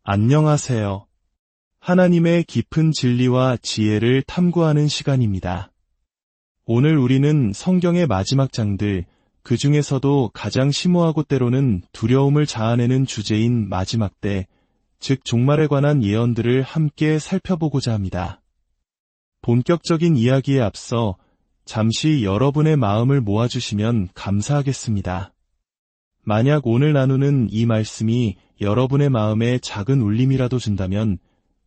안녕하세요. 하나님의 깊은 진리와 지혜를 탐구하는 시간입니다. 오늘 우리는 성경의 마지막 장들, 그 중에서도 가장 심오하고 때로는 두려움을 자아내는 주제인 마지막 때, 즉 종말에 관한 예언들을 함께 살펴보고자 합니다. 본격적인 이야기에 앞서 잠시 여러분의 마음을 모아주시면 감사하겠습니다. 만약 오늘 나누는 이 말씀이 여러분의 마음에 작은 울림이라도 준다면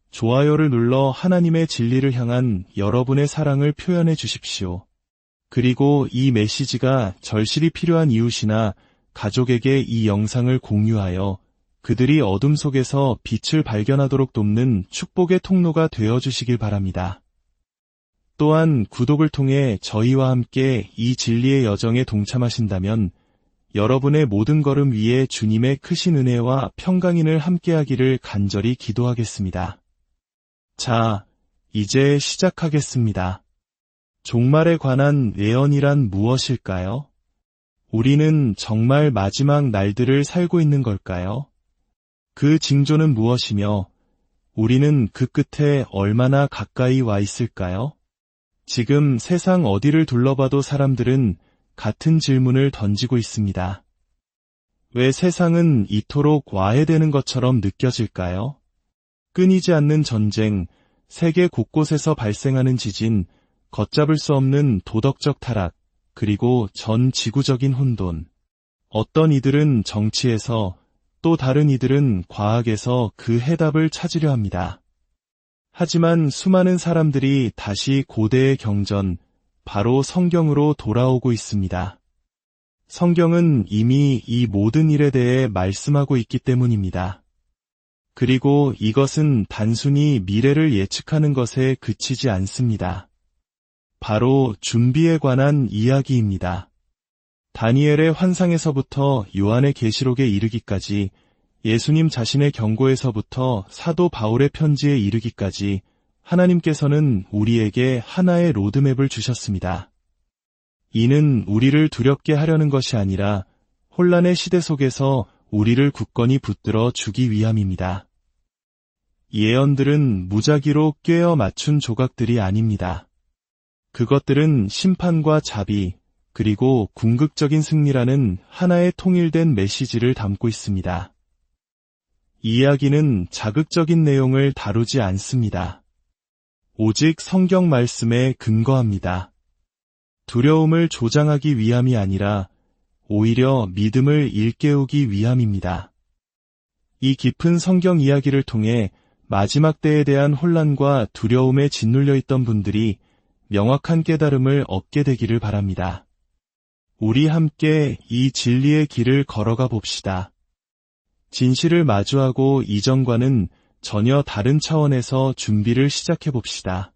좋아요를 눌러 하나님의 진리를 향한 여러분의 사랑을 표현해 주십시오. 그리고 이 메시지가 절실히 필요한 이웃이나 가족에게 이 영상을 공유하여 그들이 어둠 속에서 빛을 발견하도록 돕는 축복의 통로가 되어 주시길 바랍니다. 또한 구독을 통해 저희와 함께 이 진리의 여정에 동참하신다면 여러분의 모든 걸음 위에 주님의 크신 은혜와 평강인을 함께하기를 간절히 기도하겠습니다. 자, 이제 시작하겠습니다. 종말에 관한 예언이란 무엇일까요? 우리는 정말 마지막 날들을 살고 있는 걸까요? 그 징조는 무엇이며 우리는 그 끝에 얼마나 가까이 와 있을까요? 지금 세상 어디를 둘러봐도 사람들은 같은 질문을 던지고 있습니다. 왜 세상은 이토록 와해되는 것처럼 느껴질까요? 끊이지 않는 전쟁, 세계 곳곳에서 발생하는 지진, 걷잡을 수 없는 도덕적 타락, 그리고 전 지구적인 혼돈. 어떤 이들은 정치에서, 또 다른 이들은 과학에서 그 해답을 찾으려 합니다. 하지만 수많은 사람들이 다시 고대의 경전, 바로 성경으로 돌아오고 있습니다. 성경은 이미 이 모든 일에 대해 말씀하고 있기 때문입니다. 그리고 이것은 단순히 미래를 예측하는 것에 그치지 않습니다. 바로 준비에 관한 이야기입니다. 다니엘의 환상에서부터 요한의 계시록에 이르기까지, 예수님 자신의 경고에서부터 사도 바울의 편지에 이르기까지 하나님께서는 우리에게 하나의 로드맵을 주셨습니다. 이는 우리를 두렵게 하려는 것이 아니라 혼란의 시대 속에서 우리를 굳건히 붙들어 주기 위함입니다. 예언들은 무작위로 꿰어 맞춘 조각들이 아닙니다. 그것들은 심판과 자비, 그리고 궁극적인 승리라는 하나의 통일된 메시지를 담고 있습니다. 이야기는 자극적인 내용을 다루지 않습니다. 오직 성경 말씀에 근거합니다. 두려움을 조장하기 위함이 아니라 오히려 믿음을 일깨우기 위함입니다. 이 깊은 성경 이야기를 통해 마지막 때에 대한 혼란과 두려움에 짓눌려 있던 분들이 명확한 깨달음을 얻게 되기를 바랍니다. 우리 함께 이 진리의 길을 걸어가 봅시다. 진실을 마주하고 이전과는 전혀 다른 차원에서 준비를 시작해 봅시다.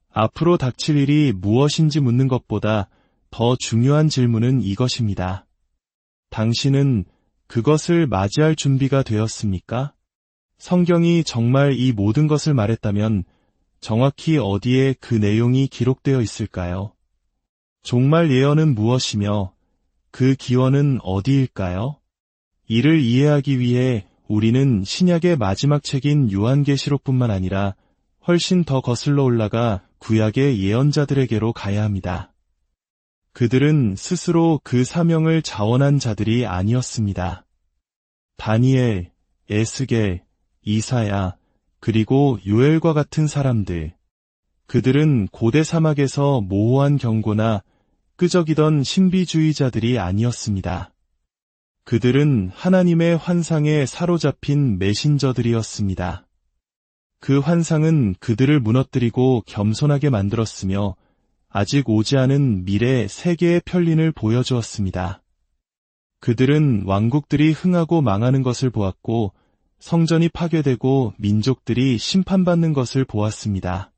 앞으로 닥칠 일이 무엇인지 묻는 것보다 더 중요한 질문은 이것입니다. 당신은 그것을 맞이할 준비가 되었습니까? 성경이 정말 이 모든 것을 말했다면 정확히 어디에 그 내용이 기록되어 있을까요? 종말 예언은 무엇이며 그 기원은 어디일까요? 이를 이해하기 위해 우리는 신약의 마지막 책인 요한계시록뿐만 아니라 훨씬 더 거슬러 올라가 구약의 예언자들에게로 가야 합니다. 그들은 스스로 그 사명을 자원한 자들이 아니었습니다. 다니엘, 에스겔, 이사야, 그리고 요엘과 같은 사람들. 그들은 고대 사막에서 모호한 경고나 끄적이던 신비주의자들이 아니었습니다. 그들은 하나님의 환상에 사로잡힌 메신저들이었습니다. 그 환상은 그들을 무너뜨리고 겸손하게 만들었으며 아직 오지 않은 미래 세계의 편린을 보여주었습니다. 그들은 왕국들이 흥하고 망하는 것을 보았고 성전이 파괴되고 민족들이 심판받는 것을 보았습니다.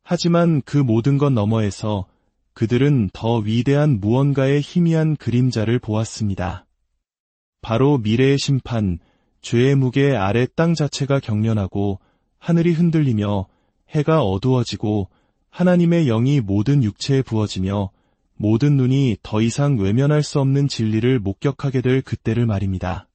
하지만 그 모든 것 너머에서 그들은 더 위대한 무언가의 희미한 그림자를 보았습니다. 바로 미래의 심판, 죄의 무게 아래 땅 자체가 경련하고 하늘이 흔들리며 해가 어두워지고 하나님의 영이 모든 육체에 부어지며 모든 눈이 더 이상 외면할 수 없는 진리를 목격하게 될 그때를 말입니다.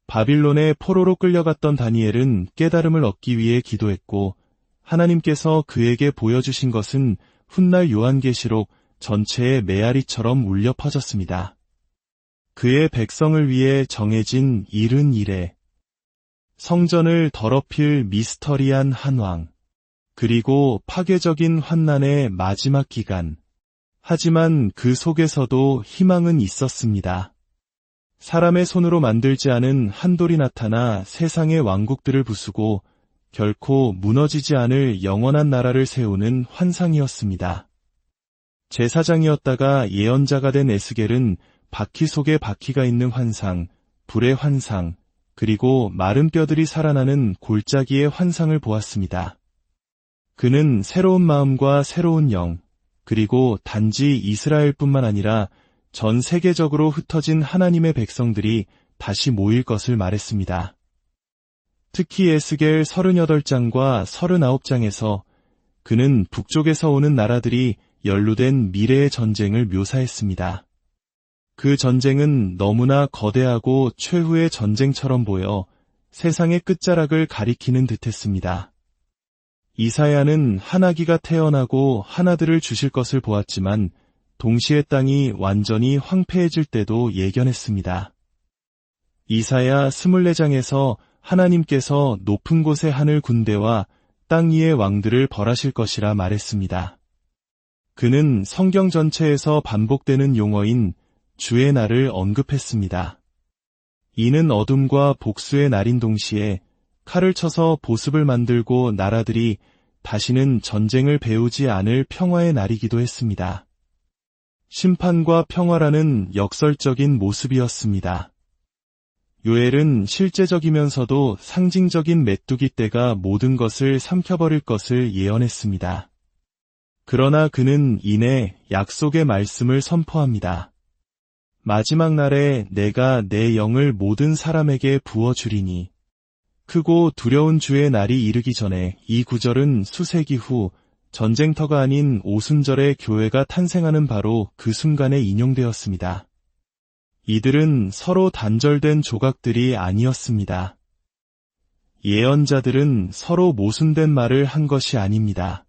바빌론의 포로로 끌려갔던 다니엘은 깨달음을 얻기 위해 기도했고 하나님께서 그에게 보여주신 것은 훗날 요한계시록 전체의 메아리처럼 울려 퍼졌습니다. 그의 백성을 위해 정해진 일은 이래. 성전을 더럽힐 미스터리한 한왕, 그리고 파괴적인 환난의 마지막 기간. 하지만 그 속에서도 희망은 있었습니다. 사람의 손으로 만들지 않은 한돌이 나타나 세상의 왕국들을 부수고 결코 무너지지 않을 영원한 나라를 세우는 환상이었습니다. 제사장이었다가 예언자가 된 에스겔은 바퀴 속에 바퀴가 있는 환상, 불의 환상, 그리고 마른 뼈들이 살아나는 골짜기의 환상을 보았습니다. 그는 새로운 마음과 새로운 영, 그리고 단지 이스라엘뿐만 아니라 전 세계적으로 흩어진 하나님의 백성들이 다시 모일 것을 말했습니다. 특히 에스겔 38장과 39장에서 그는 북쪽에서 오는 나라들이 연루된 미래의 전쟁을 묘사했습니다. 그 전쟁은 너무나 거대하고 최후의 전쟁처럼 보여 세상의 끝자락을 가리키는 듯했습니다. 이사야는 한 아기가 태어나고 한 아들을 주실 것을 보았지만 동시에 땅이 완전히 황폐해질 때도 예견했습니다. 이사야 24장에서 하나님께서 높은 곳의 하늘 군대와 땅 위의 왕들을 벌하실 것이라 말했습니다. 그는 성경 전체에서 반복되는 용어인 주의 날을 언급했습니다. 이는 어둠과 복수의 날인 동시에 칼을 쳐서 보습을 만들고 나라들이 다시는 전쟁을 배우지 않을 평화의 날이기도 했습니다. 심판과 평화라는 역설적인 모습이었습니다. 요엘은 실제적이면서도 상징적인 메뚜기 떼가 모든 것을 삼켜버릴 것을 예언했습니다. 그러나 그는 이내 약속의 말씀을 선포합니다. 마지막 날에 내가 내 영을 모든 사람에게 부어주리니. 크고 두려운 주의 날이 이르기 전에 이 구절은 수세기 후 전쟁터가 아닌 오순절에 교회가 탄생하는 바로 그 순간에 인용되었습니다. 이들은 서로 단절된 조각들이 아니었습니다. 예언자들은 서로 모순된 말을 한 것이 아닙니다.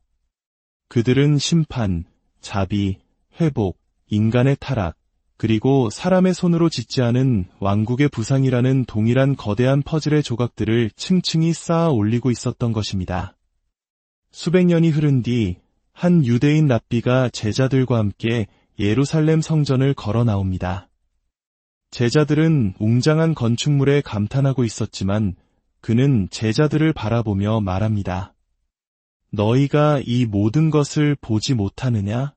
그들은 심판, 자비, 회복, 인간의 타락, 그리고 사람의 손으로 짓지 않은 왕국의 부상이라는 동일한 거대한 퍼즐의 조각들을 층층이 쌓아 올리고 있었던 것입니다. 수백 년이 흐른 뒤 한 유대인 랍비가 제자들과 함께 예루살렘 성전을 걸어 나옵니다. 제자들은 웅장한 건축물에 감탄하고 있었지만 그는 제자들을 바라보며 말합니다. 너희가 이 모든 것을 보지 못하느냐?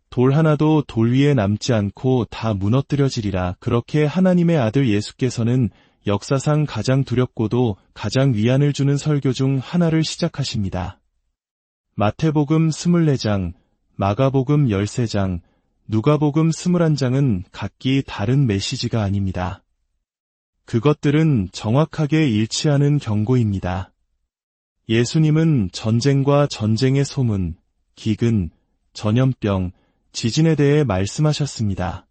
돌 하나도 돌 위에 남지 않고 다 무너뜨려지리라. 그렇게 하나님의 아들 예수께서는 역사상 가장 두렵고도 가장 위안을 주는 설교 중 하나를 시작하십니다. 마태복음 24장, 마가복음 13장, 누가복음 21장은 각기 다른 메시지가 아닙니다. 그것들은 정확하게 일치하는 경고입니다. 예수님은 전쟁과 전쟁의 소문, 기근, 전염병, 지진에 대해 말씀하셨습니다.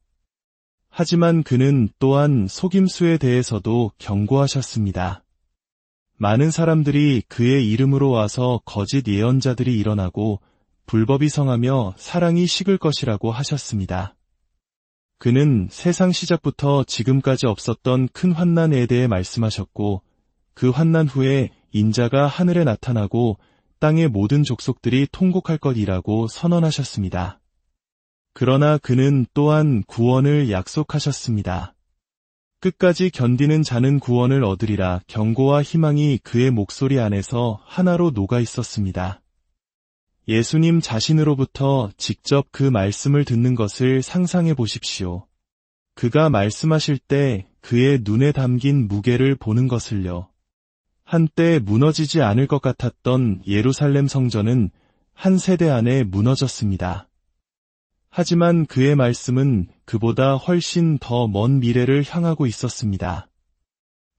하지만 그는 또한 속임수에 대해서도 경고하셨습니다. 많은 사람들이 그의 이름으로 와서 거짓 예언자들이 일어나고 불법이 성하며 사랑이 식을 것이라고 하셨습니다. 그는 세상 시작부터 지금까지 없었던 큰 환난에 대해 말씀하셨고 그 환난 후에 인자가 하늘에 나타나고 땅의 모든 족속들이 통곡할 것이라고 선언하셨습니다. 그러나 그는 또한 구원을 약속하셨습니다. 끝까지 견디는 자는 구원을 얻으리라. 경고와 희망이 그의 목소리 안에서 하나로 녹아 있었습니다. 예수님 자신으로부터 직접 그 말씀을 듣는 것을 상상해 보십시오. 그가 말씀하실 때 그의 눈에 담긴 무게를 보는 것을요. 한때 무너지지 않을 것 같았던 예루살렘 성전은 한 세대 안에 무너졌습니다. 하지만 그의 말씀은 그보다 훨씬 더 먼 미래를 향하고 있었습니다.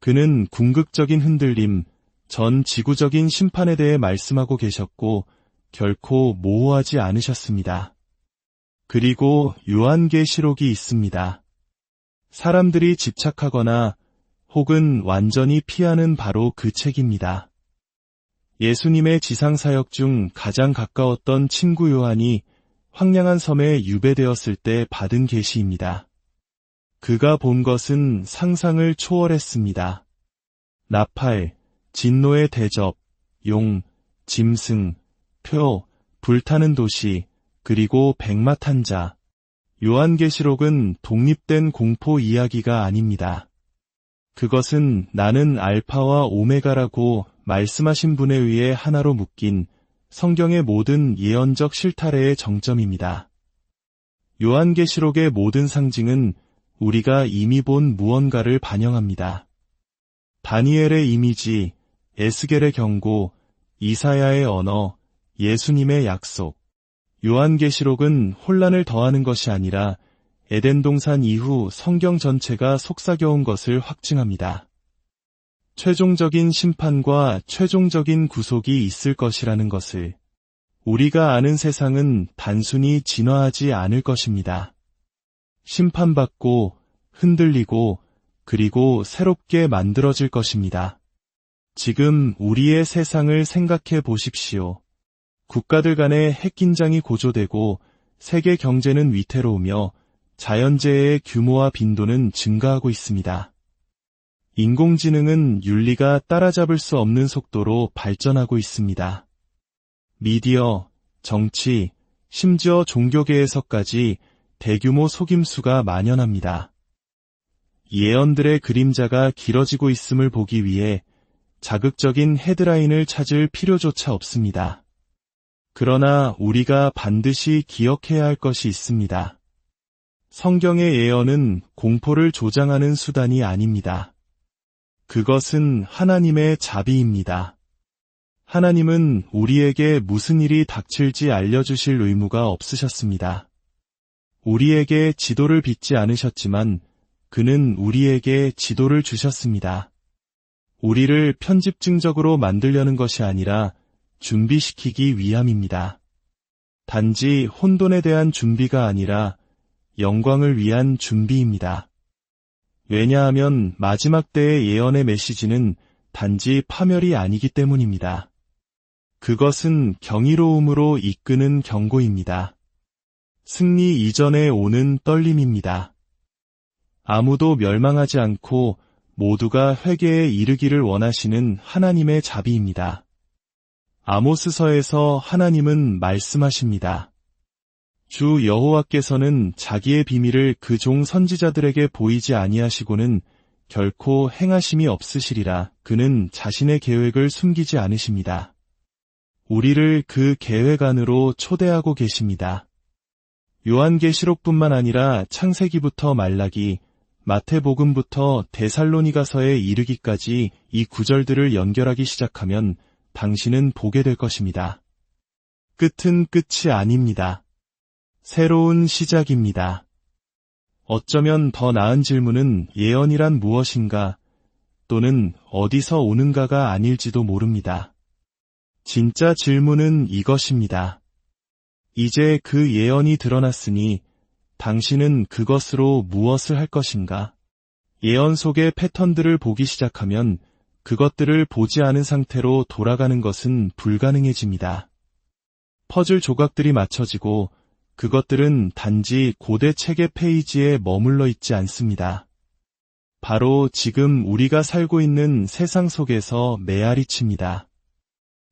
그는 궁극적인 흔들림, 전 지구적인 심판에 대해 말씀하고 계셨고 결코 모호하지 않으셨습니다. 그리고 요한계시록이 있습니다. 사람들이 집착하거나 혹은 완전히 피하는 바로 그 책입니다. 예수님의 지상사역 중 가장 가까웠던 친구 요한이 황량한 섬에 유배되었을 때 받은 계시입니다. 그가 본 것은 상상을 초월했습니다. 나팔, 진노의 대접, 용, 짐승, 표, 불타는 도시, 그리고 백마탄 자. 요한계시록은 독립된 공포 이야기가 아닙니다. 그것은 나는 알파와 오메가라고 말씀하신 분에 의해 하나로 묶인 성경의 모든 예언적 실타래의 정점입니다. 요한계시록의 모든 상징은 우리가 이미 본 무언가를 반영합니다. 다니엘의 이미지, 에스겔의 경고, 이사야의 언어, 예수님의 약속. 요한계시록은 혼란을 더하는 것이 아니라 에덴 동산 이후 성경 전체가 속삭여온 것을 확증합니다. 최종적인 심판과 최종적인 구속이 있을 것이라는 것을. 우리가 아는 세상은 단순히 진화하지 않을 것입니다. 심판받고 흔들리고 그리고 새롭게 만들어질 것입니다. 지금 우리의 세상을 생각해 보십시오. 국가들 간의 핵긴장이 고조되고 세계 경제는 위태로우며 자연재해의 규모와 빈도는 증가하고 있습니다. 인공지능은 윤리가 따라잡을 수 없는 속도로 발전하고 있습니다. 미디어, 정치, 심지어 종교계에서까지 대규모 속임수가 만연합니다. 예언들의 그림자가 길어지고 있음을 보기 위해 자극적인 헤드라인을 찾을 필요조차 없습니다. 그러나 우리가 반드시 기억해야 할 것이 있습니다. 성경의 예언은 공포를 조장하는 수단이 아닙니다. 그것은 하나님의 자비입니다. 하나님은 우리에게 무슨 일이 닥칠지 알려주실 의무가 없으셨습니다. 우리에게 지도를 빚지 않으셨지만 그는 우리에게 지도를 주셨습니다. 우리를 편집증적으로 만들려는 것이 아니라 준비시키기 위함입니다. 단지 혼돈에 대한 준비가 아니라 영광을 위한 준비입니다. 왜냐하면 마지막 때의 예언의 메시지는 단지 파멸이 아니기 때문입니다. 그것은 경이로움으로 이끄는 경고입니다. 승리 이전에 오는 떨림입니다. 아무도 멸망하지 않고 모두가 회개에 이르기를 원하시는 하나님의 자비입니다. 아모스서에서 하나님은 말씀하십니다. 주 여호와께서는 자기의 비밀을 그 종 선지자들에게 보이지 아니하시고는 결코 행하심이 없으시리라. 그는 자신의 계획을 숨기지 않으십니다. 우리를 그 계획 안으로 초대하고 계십니다. 요한계시록뿐만 아니라 창세기부터 말라기, 마태복음부터 데살로니가서에 이르기까지 이 구절들을 연결하기 시작하면 당신은 보게 될 것입니다. 끝은 끝이 아닙니다. 새로운 시작입니다. 어쩌면 더 나은 질문은 예언이란 무엇인가 또는 어디서 오는가가 아닐지도 모릅니다. 진짜 질문은 이것입니다. 이제 그 예언이 드러났으니 당신은 그것으로 무엇을 할 것인가? 예언 속의 패턴들을 보기 시작하면 그것들을 보지 않은 상태로 돌아가는 것은 불가능해집니다. 퍼즐 조각들이 맞춰지고 그것들은 단지 고대 책의 페이지에 머물러 있지 않습니다. 바로 지금 우리가 살고 있는 세상 속에서 메아리칩니다.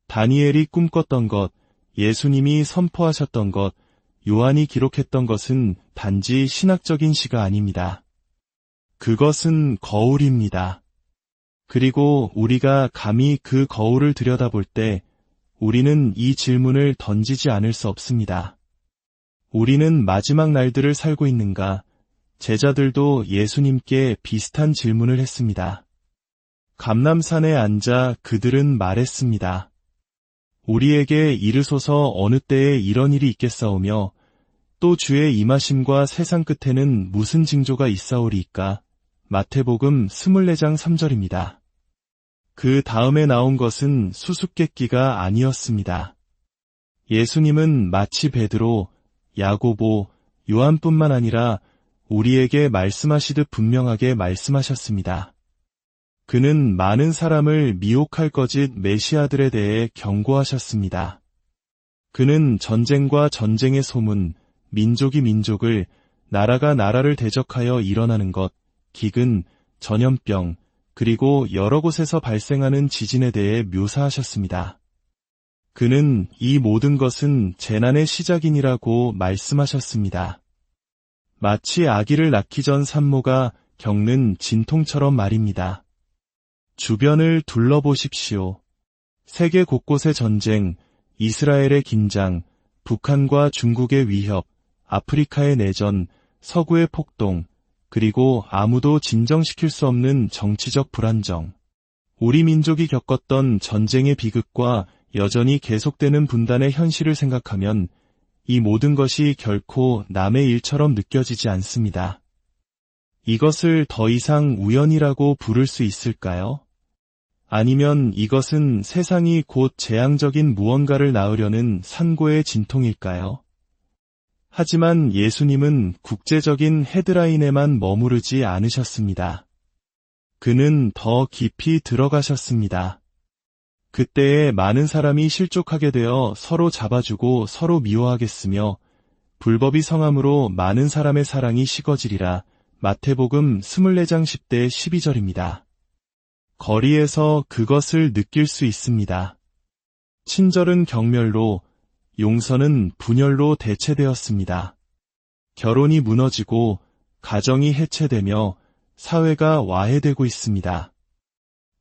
다니엘이 꿈꿨던 것, 예수님이 선포하셨던 것, 요한이 기록했던 것은 단지 신학적인 시가 아닙니다. 그것은 거울입니다. 그리고 우리가 감히 그 거울을 들여다볼 때 우리는 이 질문을 던지지 않을 수 없습니다. 우리는 마지막 날들을 살고 있는가? 제자들도 예수님께 비슷한 질문을 했습니다. 감람산에 앉아 그들은 말했습니다. 우리에게 이르소서 어느 때에 이런 일이 있겠사오며 또 주의 임하심과 세상 끝에는 무슨 징조가 있사오리이까? 마태복음 24장 3절입니다. 그 다음에 나온 것은 수수께끼가 아니었습니다. 예수님은 마치 베드로, 야고보, 요한뿐만 아니라 우리에게 말씀하시듯 분명하게 말씀하셨습니다. 그는 많은 사람을 미혹할 거짓 메시아들에 대해 경고하셨습니다. 그는 전쟁과 전쟁의 소문, 민족이 민족을, 나라가 나라를 대적하여 일어나는 것, 기근, 전염병, 그리고 여러 곳에서 발생하는 지진에 대해 묘사하셨습니다. 그는 이 모든 것은 재난의 시작이라고 말씀하셨습니다. 마치 아기를 낳기 전 산모가 겪는 진통처럼 말입니다. 주변을 둘러보십시오. 세계 곳곳의 전쟁, 이스라엘의 긴장, 북한과 중국의 위협, 아프리카의 내전, 서구의 폭동, 그리고 아무도 진정시킬 수 없는 정치적 불안정. 우리 민족이 겪었던 전쟁의 비극과 여전히 계속되는 분단의 현실을 생각하면 이 모든 것이 결코 남의 일처럼 느껴지지 않습니다. 이것을 더 이상 우연이라고 부를 수 있을까요? 아니면 이것은 세상이 곧 재앙적인 무언가를 낳으려는 산고의 진통일까요? 하지만 예수님은 국제적인 헤드라인에만 머무르지 않으셨습니다. 그는 더 깊이 들어가셨습니다. 그때에 많은 사람이 실족하게 되어 서로 잡아주고 서로 미워하겠으며 불법이 성함으로 많은 사람의 사랑이 식어지리라. 마태복음 24장 10대 12절입니다. 거리에서 그것을 느낄 수 있습니다. 친절은 경멸로, 용서는 분열로 대체되었습니다. 결혼이 무너지고 가정이 해체되며 사회가 와해되고 있습니다.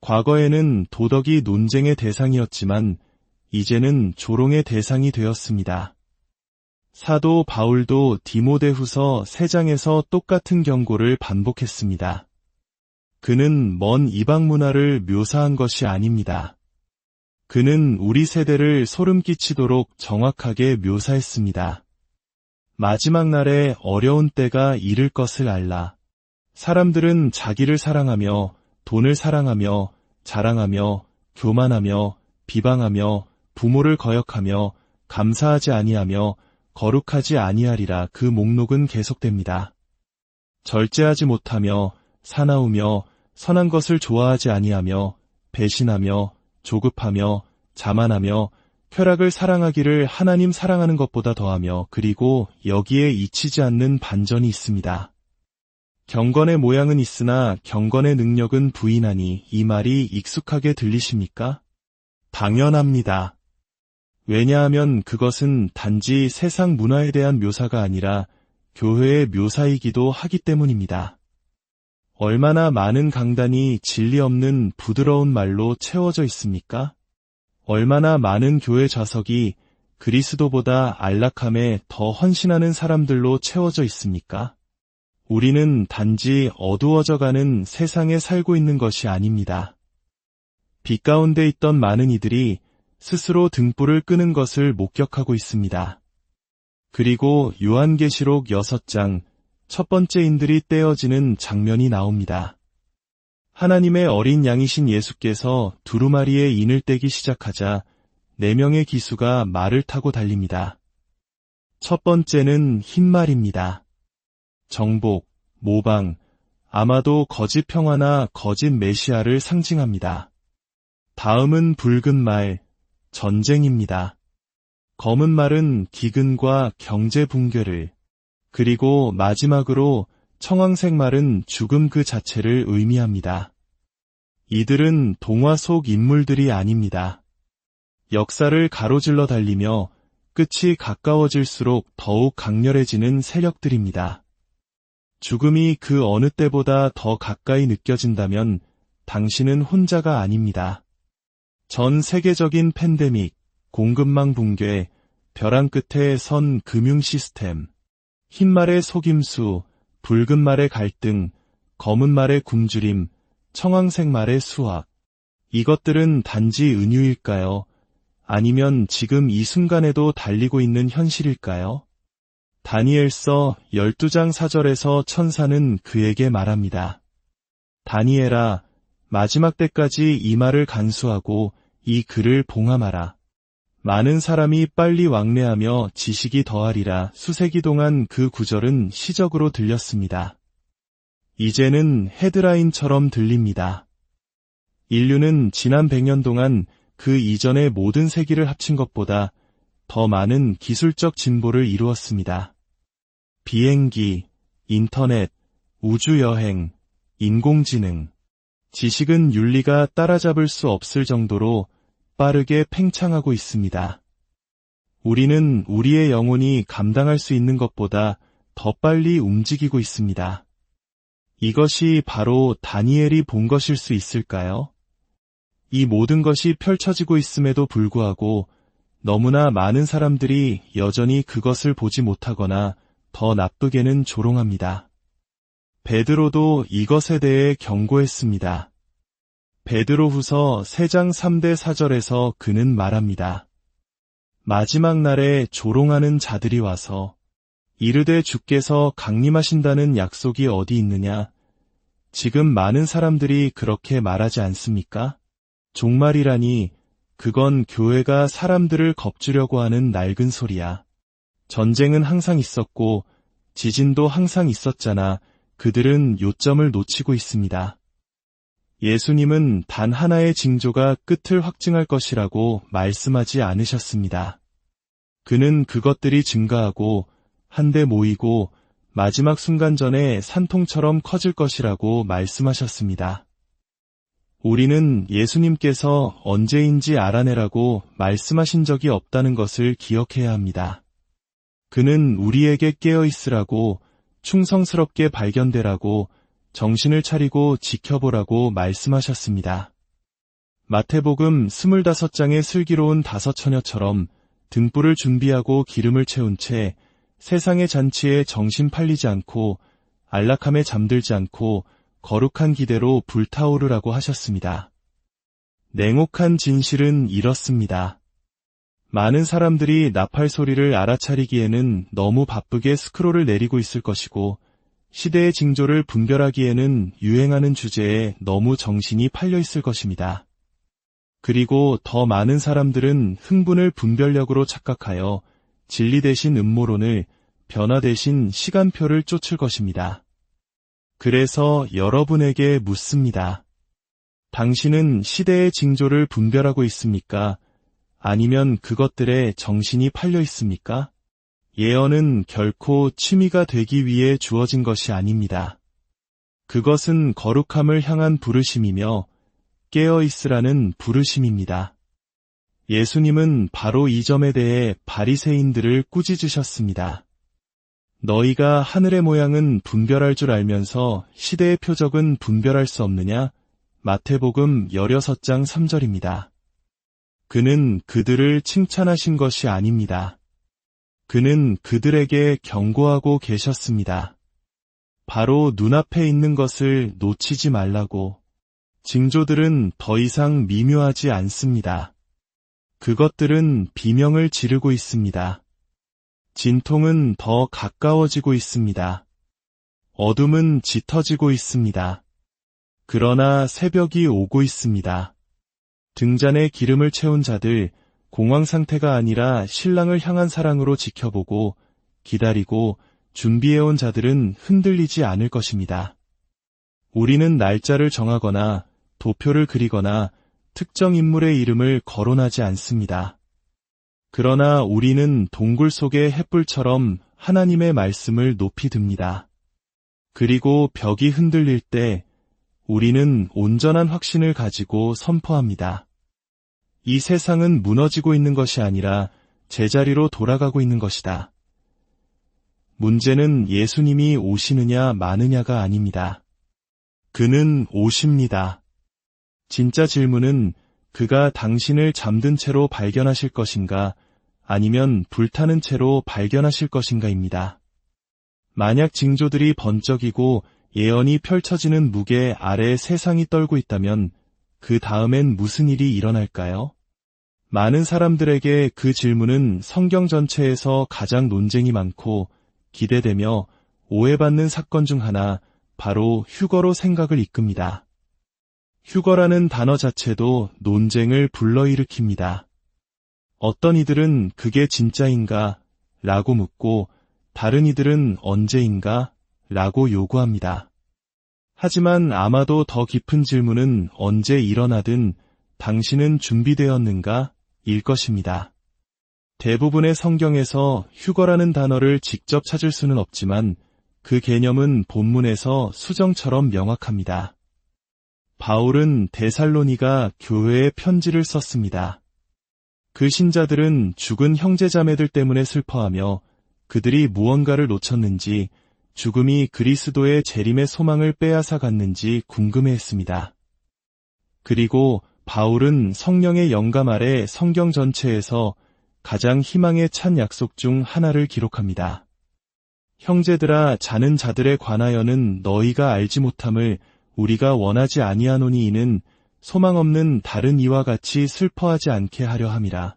과거에는 도덕이 논쟁의 대상이었지만 이제는 조롱의 대상이 되었습니다. 사도 바울도 디모데후서 3장에서 똑같은 경고를 반복했습니다. 그는 먼 이방 문화를 묘사한 것이 아닙니다. 그는 우리 세대를 소름 끼치도록 정확하게 묘사했습니다. 마지막 날에 어려운 때가 이를 것을 알라. 사람들은 자기를 사랑하며 돈을 사랑하며 자랑하며 교만하며 비방하며 부모를 거역하며 감사하지 아니하며 거룩하지 아니하리라. 그 목록은 계속됩니다. 절제하지 못하며 사나우며 선한 것을 좋아하지 아니하며 배신하며 조급하며 자만하며 쾌락을 사랑하기를 하나님 사랑하는 것보다 더하며 그리고 여기에 잊히지 않는 반전이 있습니다. 경건의 모양은 있으나 경건의 능력은 부인하니 이 말이 익숙하게 들리십니까? 당연합니다. 왜냐하면 그것은 단지 세상 문화에 대한 묘사가 아니라 교회의 묘사이기도 하기 때문입니다. 얼마나 많은 강단이 진리 없는 부드러운 말로 채워져 있습니까? 얼마나 많은 교회 좌석이 그리스도보다 안락함에 더 헌신하는 사람들로 채워져 있습니까? 우리는 단지 어두워져가는 세상에 살고 있는 것이 아닙니다. 빛 가운데 있던 많은 이들이 스스로 등불을 끄는 것을 목격하고 있습니다. 그리고 요한계시록 6장 첫 번째 인들이 떼어지는 장면이 나옵니다. 하나님의 어린 양이신 예수께서 두루마리에 인을 떼기 시작하자 4명의 기수가 말을 타고 달립니다. 첫 번째는 흰말입니다. 정복, 모방, 아마도 거짓 평화나 거짓 메시아를 상징합니다. 다음은 붉은 말, 전쟁입니다. 검은 말은 기근과 경제 붕괴를, 그리고 마지막으로 청황색 말은 죽음 그 자체를 의미합니다. 이들은 동화 속 인물들이 아닙니다. 역사를 가로질러 달리며 끝이 가까워질수록 더욱 강렬해지는 세력들입니다. 죽음이 그 어느 때보다 더 가까이 느껴진다면 당신은 혼자가 아닙니다. 전 세계적인 팬데믹, 공급망 붕괴, 벼랑 끝에 선 금융 시스템, 흰말의 속임수, 붉은 말의 갈등, 검은 말의 굶주림, 청황색 말의 수확. 이것들은 단지 은유일까요? 아니면 지금 이 순간에도 달리고 있는 현실일까요? 다니엘서 12장 4절에서 천사는 그에게 말합니다. 다니엘아, 마지막 때까지 이 말을 간수하고 이 글을 봉함하라. 많은 사람이 빨리 왕래하며 지식이 더하리라. 수세기 동안 그 구절은 시적으로 들렸습니다. 이제는 헤드라인처럼 들립니다. 인류는 지난 100년 동안 그 이전의 모든 세기를 합친 것보다 더 많은 기술적 진보를 이루었습니다. 비행기, 인터넷, 우주여행, 인공지능, 지식은 윤리가 따라잡을 수 없을 정도로 빠르게 팽창하고 있습니다. 우리는 우리의 영혼이 감당할 수 있는 것보다 더 빨리 움직이고 있습니다. 이것이 바로 다니엘이 본 것일 수 있을까요? 이 모든 것이 펼쳐지고 있음에도 불구하고 너무나 많은 사람들이 여전히 그것을 보지 못하거나 더 나쁘게는 조롱합니다. 베드로도 이것에 대해 경고했습니다. 베드로후서 3장 3대 4절에서 그는 말합니다. 마지막 날에 조롱하는 자들이 와서 이르되 주께서 강림하신다는 약속이 어디 있느냐? 지금 많은 사람들이 그렇게 말하지 않습니까? 종말이라니 그건 교회가 사람들을 겁주려고 하는 낡은 소리야. 전쟁은 항상 있었고 지진도 항상 있었잖아. 그들은 요점을 놓치고 있습니다. 예수님은 단 하나의 징조가 끝을 확증할 것이라고 말씀하지 않으셨습니다. 그는 그것들이 증가하고 한데 모이고 마지막 순간 전에 산통처럼 커질 것이라고 말씀하셨습니다. 우리는 예수님께서 언제인지 알아내라고 말씀하신 적이 없다는 것을 기억해야 합니다. 그는 우리에게 깨어있으라고, 충성스럽게 발견되라고, 정신을 차리고 지켜보라고 말씀하셨습니다. 마태복음 25장의 슬기로운 5처녀처럼 등불을 준비하고 기름을 채운 채 세상의 잔치에 정신 팔리지 않고 안락함에 잠들지 않고 거룩한 기대로 불타오르라고 하셨습니다. 냉혹한 진실은 이렇습니다. 많은 사람들이 나팔 소리를 알아차리기에는 너무 바쁘게 스크롤을 내리고 있을 것이고 시대의 징조를 분별하기에는 유행하는 주제에 너무 정신이 팔려 있을 것입니다. 그리고 더 많은 사람들은 흥분을 분별력으로 착각하여 진리 대신 음모론을, 변화 대신 시간표를 쫓을 것입니다. 그래서 여러분에게 묻습니다. 당신은 시대의 징조를 분별하고 있습니까? 아니면 그것들에 정신이 팔려 있습니까? 예언은 결코 취미가 되기 위해 주어진 것이 아닙니다. 그것은 거룩함을 향한 부르심이며 깨어있으라는 부르심입니다. 예수님은 바로 이 점에 대해 바리새인들을 꾸짖으셨습니다. 너희가 하늘의 모양은 분별할 줄 알면서 시대의 표적은 분별할 수 없느냐? 마태복음 16장 3절입니다. 그는 그들을 칭찬하신 것이 아닙니다. 그는 그들에게 경고하고 계셨습니다. 바로 눈앞에 있는 것을 놓치지 말라고. 징조들은 더 이상 미묘하지 않습니다. 그것들은 비명을 지르고 있습니다. 진통은 더 가까워지고 있습니다. 어둠은 짙어지고 있습니다. 그러나 새벽이 오고 있습니다. 등잔에 기름을 채운 자들, 공황 상태가 아니라 신랑을 향한 사랑으로 지켜보고 기다리고 준비해온 자들은 흔들리지 않을 것입니다. 우리는 날짜를 정하거나 도표를 그리거나 특정 인물의 이름을 거론하지 않습니다. 그러나 우리는 동굴 속의 햇불처럼 하나님의 말씀을 높이 듭니다. 그리고 벽이 흔들릴 때 우리는 온전한 확신을 가지고 선포합니다. 이 세상은 무너지고 있는 것이 아니라 제자리로 돌아가고 있는 것이다. 문제는 예수님이 오시느냐 마느냐가 아닙니다. 그는 오십니다. 진짜 질문은 그가 당신을 잠든 채로 발견하실 것인가 아니면 불타는 채로 발견하실 것인가입니다. 만약 징조들이 번쩍이고 예언이 펼쳐지는 무게 아래 세상이 떨고 있다면 그 다음엔 무슨 일이 일어날까요? 많은 사람들에게 그 질문은 성경 전체에서 가장 논쟁이 많고 기대되며 오해받는 사건 중 하나, 바로 휴거로 생각을 이끕니다. 휴거라는 단어 자체도 논쟁을 불러일으킵니다. 어떤 이들은 그게 진짜인가? 라고 묻고 다른 이들은 언제인가? 라고 요구합니다. 하지만 아마도 더 깊은 질문은 언제 일어나든 당신은 준비되었는가? 일 것입니다. 대부분의 성경에서 휴거라는 단어를 직접 찾을 수는 없지만 그 개념은 본문에서 수정처럼 명확합니다. 바울은 데살로니가 교회에 편지를 썼습니다. 그 신자들은 죽은 형제자매들 때문에 슬퍼하며 그들이 무언가를 놓쳤는지 죽음이 그리스도의 재림의 소망을 빼앗아 갔는지 궁금해했습니다. 그리고 바울은 성령의 영감 아래 성경 전체에서 가장 희망에 찬 약속 중 하나를 기록합니다. 형제들아, 자는 자들에 관하여는 너희가 알지 못함을 우리가 원하지 아니하노니 이는 소망 없는 다른 이와 같이 슬퍼하지 않게 하려 함이라.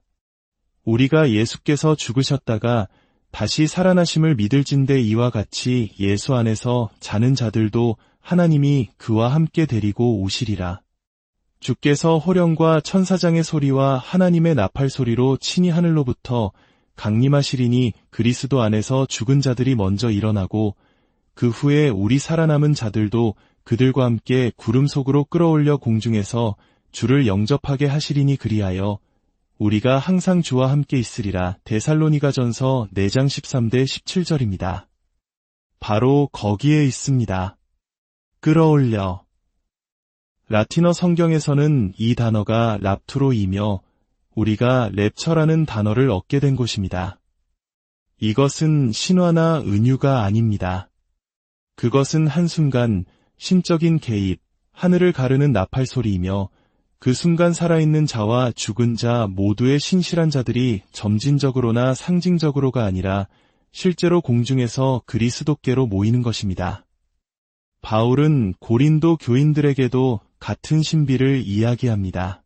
우리가 예수께서 죽으셨다가 다시 살아나심을 믿을진대 이와 같이 예수 안에서 자는 자들도 하나님이 그와 함께 데리고 오시리라. 주께서 호령과 천사장의 소리와 하나님의 나팔 소리로 친히 하늘로부터 강림하시리니 그리스도 안에서 죽은 자들이 먼저 일어나고 그 후에 우리 살아남은 자들도 그들과 함께 구름 속으로 끌어올려 공중에서 주를 영접하게 하시리니 그리하여 우리가 항상 주와 함께 있으리라. 데살로니가전서 4장 13대 17절입니다. 바로 거기에 있습니다. 끌어올려. 라틴어 성경에서는 이 단어가 랍투로이며 우리가 랩처라는 단어를 얻게 된 곳입니다. 이것은 신화나 은유가 아닙니다. 그것은 한순간 신적인 개입, 하늘을 가르는 나팔 소리이며 그 순간 살아있는 자와 죽은 자 모두의 신실한 자들이 점진적으로나 상징적으로가 아니라 실제로 공중에서 그리스도께로 모이는 것입니다. 바울은 고린도 교인들에게도 같은 신비를 이야기합니다.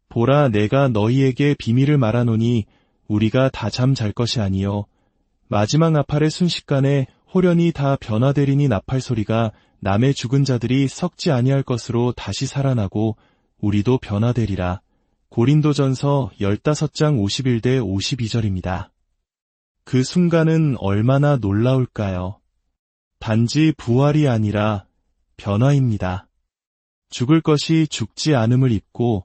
보라, 내가 너희에게 비밀을 말하노니 우리가 다 잠 잘 것이 아니요 마지막 나팔의 순식간에 호련히 다 변화되리니 나팔 소리가 남의 죽은 자들이 썩지 아니할 것으로 다시 살아나고 우리도 변화되리라. 고린도전서 15장 51대 52절입니다. 그 순간은 얼마나 놀라울까요? 단지 부활이 아니라 변화입니다. 죽을 것이 죽지 않음을 입고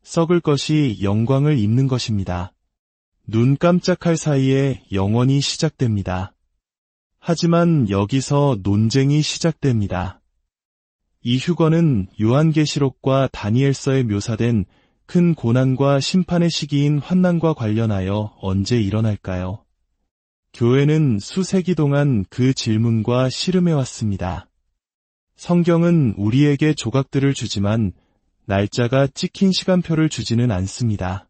썩을 것이 영광을 입는 것입니다. 눈 깜짝할 사이에 영원이 시작됩니다. 하지만 여기서 논쟁이 시작됩니다. 이 휴거는 요한계시록과 다니엘서에 묘사된 큰 고난과 심판의 시기인 환난과 관련하여 언제 일어날까요? 교회는 수세기 동안 그 질문과 씨름해왔습니다. 성경은 우리에게 조각들을 주지만 날짜가 찍힌 시간표를 주지는 않습니다.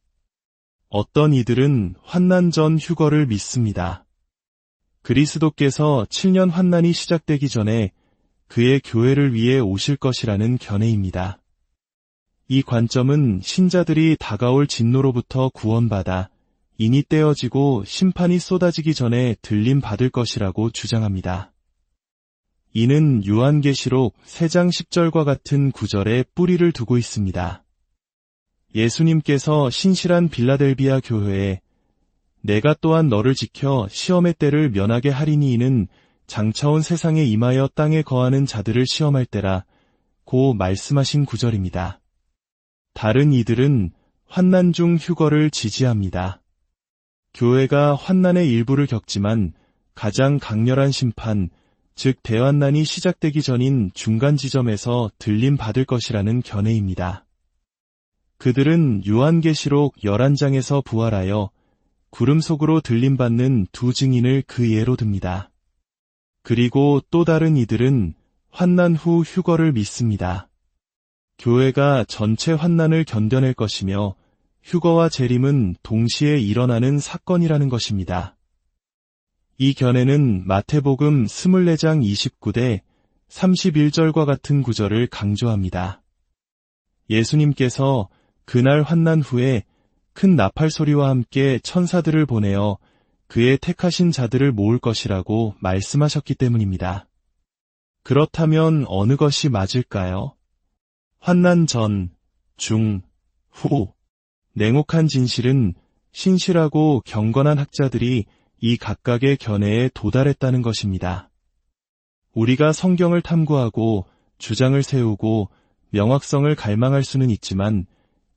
어떤 이들은 환난 전 휴거를 믿습니다. 그리스도께서 7년 환난이 시작되기 전에 그의 교회를 위해 오실 것이라는 견해입니다. 이 관점은 신자들이 다가올 진노로부터 구원받아 인이 떼어지고 심판이 쏟아지기 전에 들림 받을 것이라고 주장합니다. 이는 요한계시록 3장 10절과 같은 구절에 뿌리를 두고 있습니다. 예수님께서 신실한 빌라델비아 교회에 내가 또한 너를 지켜 시험의 때를 면하게 하리니 이는 장차온 세상에 임하여 땅에 거하는 자들을 시험할 때라 고 말씀하신 구절입니다. 다른 이들은 환난 중 휴거를 지지합니다. 교회가 환난의 일부를 겪지만 가장 강렬한 심판, 즉 대환난이 시작되기 전인 중간 지점에서 들림 받을 것이라는 견해입니다. 그들은 요한계시록 11장에서 부활하여 구름 속으로 들림받는 두 증인을 그 예로 듭니다. 그리고 또 다른 이들은 환난 후 휴거를 믿습니다. 교회가 전체 환난을 견뎌낼 것이며 휴거와 재림은 동시에 일어나는 사건이라는 것입니다. 이 견해는 마태복음 24장 29대 31절과 같은 구절을 강조합니다. 예수님께서 그날 환난 후에 큰 나팔 소리와 함께 천사들을 보내어 그의 택하신 자들을 모을 것이라고 말씀하셨기 때문입니다. 그렇다면 어느 것이 맞을까요? 환난 전, 중, 후. 냉혹한 진실은 신실하고 경건한 학자들이 이 각각의 견해에 도달했다는 것입니다. 우리가 성경을 탐구하고 주장을 세우고 명확성을 갈망할 수는 있지만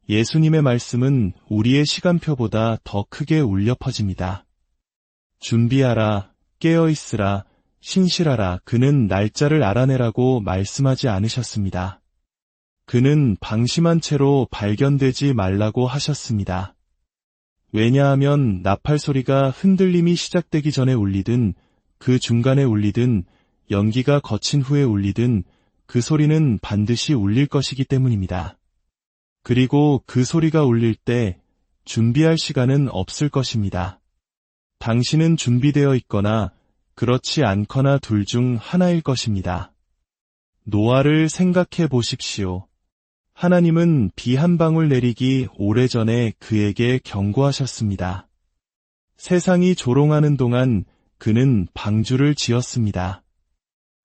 예수님의 말씀은 우리의 시간표보다 더 크게 울려 퍼집니다. 준비하라, 깨어있으라, 신실하라. 그는 날짜를 알아내라고 말씀하지 않으셨습니다. 그는 방심한 채로 발견되지 말라고 하셨습니다. 왜냐하면 나팔 소리가 흔들림이 시작되기 전에 울리든 그 중간에 울리든 연기가 거친 후에 울리든 그 소리는 반드시 울릴 것이기 때문입니다. 그리고 그 소리가 울릴 때 준비할 시간은 없을 것입니다. 당신은 준비되어 있거나 그렇지 않거나 둘 중 하나일 것입니다. 노아를 생각해 보십시오. 하나님은 비 한 방울 내리기 오래전에 그에게 경고하셨습니다. 세상이 조롱하는 동안 그는 방주를 지었습니다.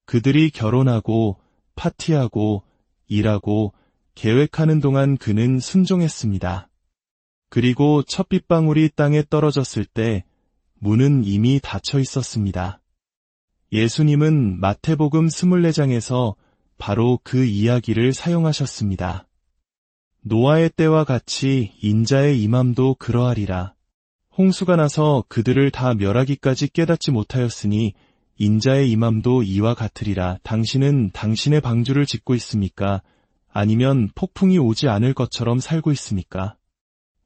그들이 결혼하고 파티하고 일하고 계획하는 동안 그는 순종했습니다. 그리고 첫 빗방울이 땅에 떨어졌을 때 문은 이미 닫혀 있었습니다. 예수님은 마태복음 24장에서 바로 그 이야기를 사용하셨습니다. 노아의 때와 같이 인자의 임함도 그러하리라. 홍수가 나서 그들을 다 멸하기까지 깨닫지 못하였으니 인자의 임함도 이와 같으리라. 당신은 당신의 방주를 짓고 있습니까? 아니면 폭풍이 오지 않을 것처럼 살고 있습니까?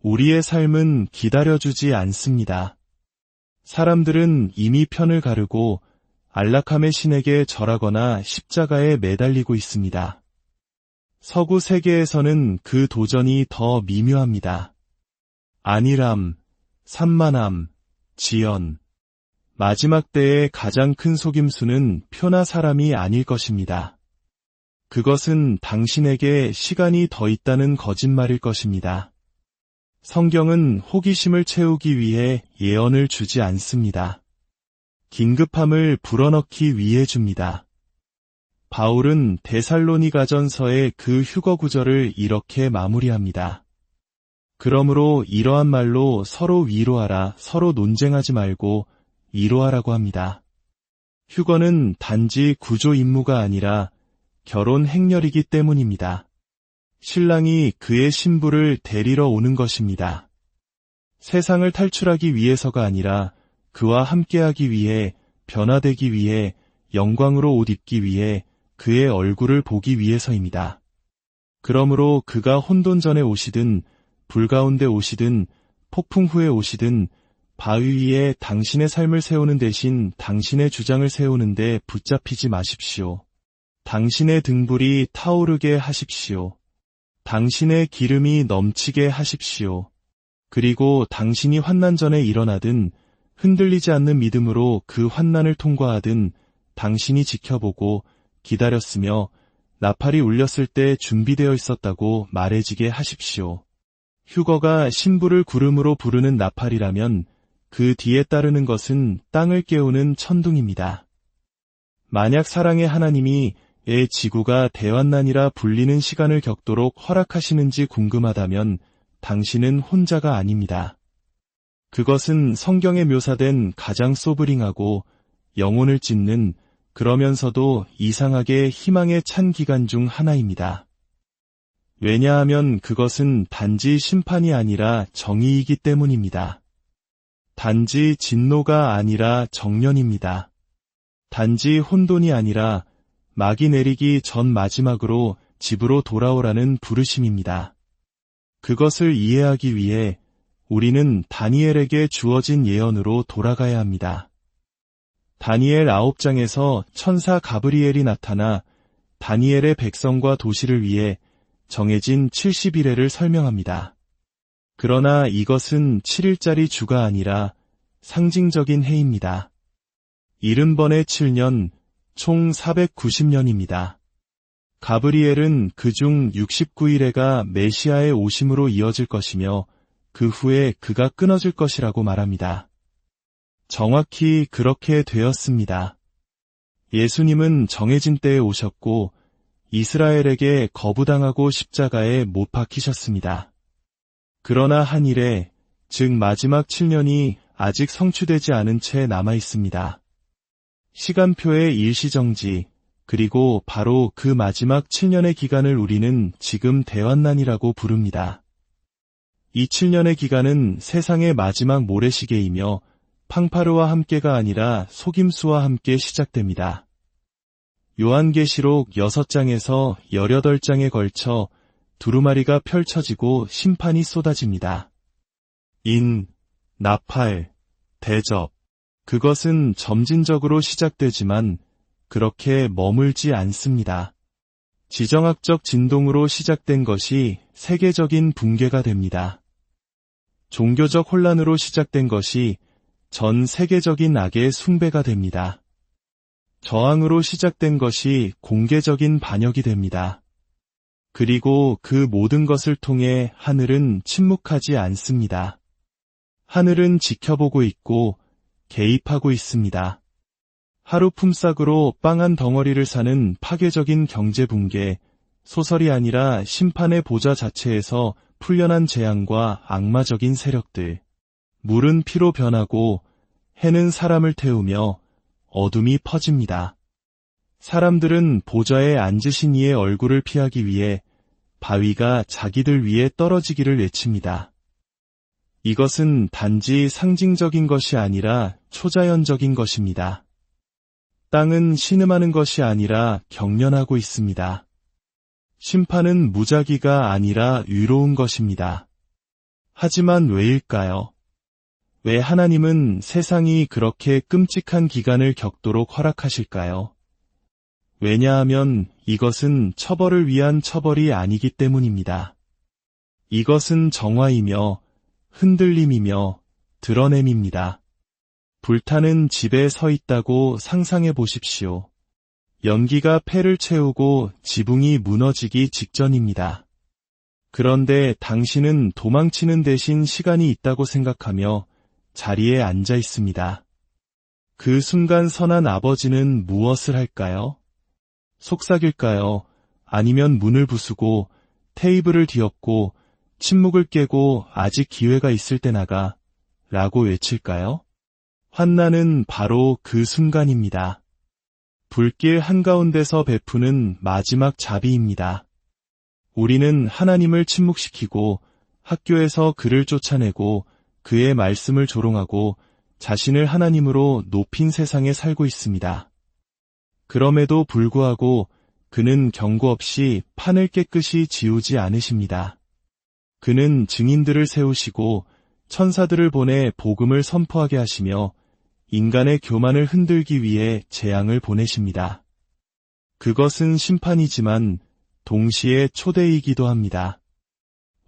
우리의 삶은 기다려주지 않습니다. 사람들은 이미 편을 가르고 안락함의 신에게 절하거나 십자가에 매달리고 있습니다. 서구 세계에서는 그 도전이 더 미묘합니다. 안일함, 산만함, 지연. 마지막 때의 가장 큰 속임수는 표나 사람이 아닐 것입니다. 그것은 당신에게 시간이 더 있다는 거짓말일 것입니다. 성경은 호기심을 채우기 위해 예언을 주지 않습니다. 긴급함을 불어넣기 위해 줍니다. 바울은 데살로니가전서의 그 휴거 구절을 이렇게 마무리합니다. 그러므로 이러한 말로 서로 위로하라, 서로 논쟁하지 말고 위로하라고 합니다. 휴거는 단지 구조 임무가 아니라 결혼 행렬이기 때문입니다. 신랑이 그의 신부를 데리러 오는 것입니다. 세상을 탈출하기 위해서가 아니라 그와 함께하기 위해, 변화되기 위해, 영광으로 옷 입기 위해, 그의 얼굴을 보기 위해서입니다. 그러므로 그가 혼돈 전에 오시든, 불 가운데 오시든, 폭풍 후에 오시든, 바위 위에 당신의 삶을 세우는 대신 당신의 주장을 세우는데 붙잡히지 마십시오. 당신의 등불이 타오르게 하십시오. 당신의 기름이 넘치게 하십시오. 그리고 당신이 환난 전에 일어나든 흔들리지 않는 믿음으로 그 환난을 통과하든 당신이 지켜보고 기다렸으며 나팔이 울렸을 때 준비되어 있었다고 말해지게 하십시오. 휴거가 신부를 구름으로 부르는 나팔이라면 그 뒤에 따르는 것은 땅을 깨우는 천둥입니다. 만약 사랑의 하나님이 지구가 대환난이라 불리는 시간을 겪도록 허락하시는지 궁금하다면 당신은 혼자가 아닙니다. 그것은 성경에 묘사된 가장 소브링하고 영혼을 찢는 그러면서도 이상하게 희망에 찬 기간 중 하나입니다. 왜냐하면 그것은 단지 심판이 아니라 정의이기 때문입니다. 단지 진노가 아니라 정련입니다. 단지 혼돈이 아니라 막이 내리기 전 마지막으로 집으로 돌아오라는 부르심입니다. 그것을 이해하기 위해 우리는 다니엘에게 주어진 예언으로 돌아가야 합니다. 다니엘 9장에서 천사 가브리엘이 나타나 다니엘의 백성과 도시를 위해 정해진 70일해를 설명합니다. 그러나 이것은 7일짜리 주가 아니라 상징적인 해입니다. 70번의 7년, 총 490년입니다. 가브리엘은 그중 69일해가 메시아의 오심으로 이어질 것이며 그 후에 그가 끊어질 것이라고 말합니다. 정확히 그렇게 되었습니다. 예수님은 정해진 때에 오셨고 이스라엘에게 거부당하고 십자가에 못 박히셨습니다. 그러나 한 일에, 즉 마지막 7년이 아직 성취되지 않은 채 남아 있습니다. 시간표의 일시정지, 그리고 바로 그 마지막 7년의 기간을 우리는 지금 대환난이라고 부릅니다. 이 7년의 기간은 세상의 마지막 모래시계이며 팡파르와 함께가 아니라 속임수와 함께 시작됩니다. 요한계시록 6장에서 18장에 걸쳐 두루마리가 펼쳐지고 심판이 쏟아집니다. 나팔, 대접. 그것은 점진적으로 시작되지만 그렇게 머물지 않습니다. 지정학적 진동으로 시작된 것이 세계적인 붕괴가 됩니다. 종교적 혼란으로 시작된 것이 전 세계적인 악의 숭배가 됩니다. 저항으로 시작된 것이 공개적인 반역이 됩니다. 그리고 그 모든 것을 통해 하늘은 침묵하지 않습니다. 하늘은 지켜보고 있고 개입하고 있습니다. 하루 품삯으로 빵 한 덩어리를 사는 파괴적인 경제 붕괴, 소설이 아니라 심판의 보좌 자체에서 풀려난 재앙과 악마적인 세력들. 물은 피로 변하고 해는 사람을 태우며 어둠이 퍼집니다. 사람들은 보좌에 앉으신 이의 얼굴을 피하기 위해 바위가 자기들 위에 떨어지기를 외칩니다. 이것은 단지 상징적인 것이 아니라 초자연적인 것입니다. 땅은 신음하는 것이 아니라 경련하고 있습니다. 심판은 무작위가 아니라 의로운 것입니다. 하지만 왜일까요? 왜 하나님은 세상이 그렇게 끔찍한 기간을 겪도록 허락하실까요? 왜냐하면 이것은 처벌을 위한 처벌이 아니기 때문입니다. 이것은 정화이며 흔들림이며 드러냄입니다. 불타는 집에 서 있다고 상상해 보십시오. 연기가 폐를 채우고 지붕이 무너지기 직전입니다. 그런데 당신은 도망치는 대신 시간이 있다고 생각하며 자리에 앉아 있습니다. 그 순간 선한 아버지는 무엇을 할까요? 속삭일까요? 아니면 문을 부수고 테이블을 뒤엎고 침묵을 깨고 아직 기회가 있을 때 나가 라고 외칠까요? 환난은 바로 그 순간입니다. 불길 한가운데서 베푸는 마지막 자비입니다. 우리는 하나님을 침묵시키고 학교에서 그를 쫓아내고 그의 말씀을 조롱하고 자신을 하나님으로 높인 세상에 살고 있습니다. 그럼에도 불구하고 그는 경고 없이 판을 깨끗이 지우지 않으십니다. 그는 증인들을 세우시고 천사들을 보내 복음을 선포하게 하시며 인간의 교만을 흔들기 위해 재앙을 보내십니다. 그것은 심판이지만 동시에 초대이기도 합니다.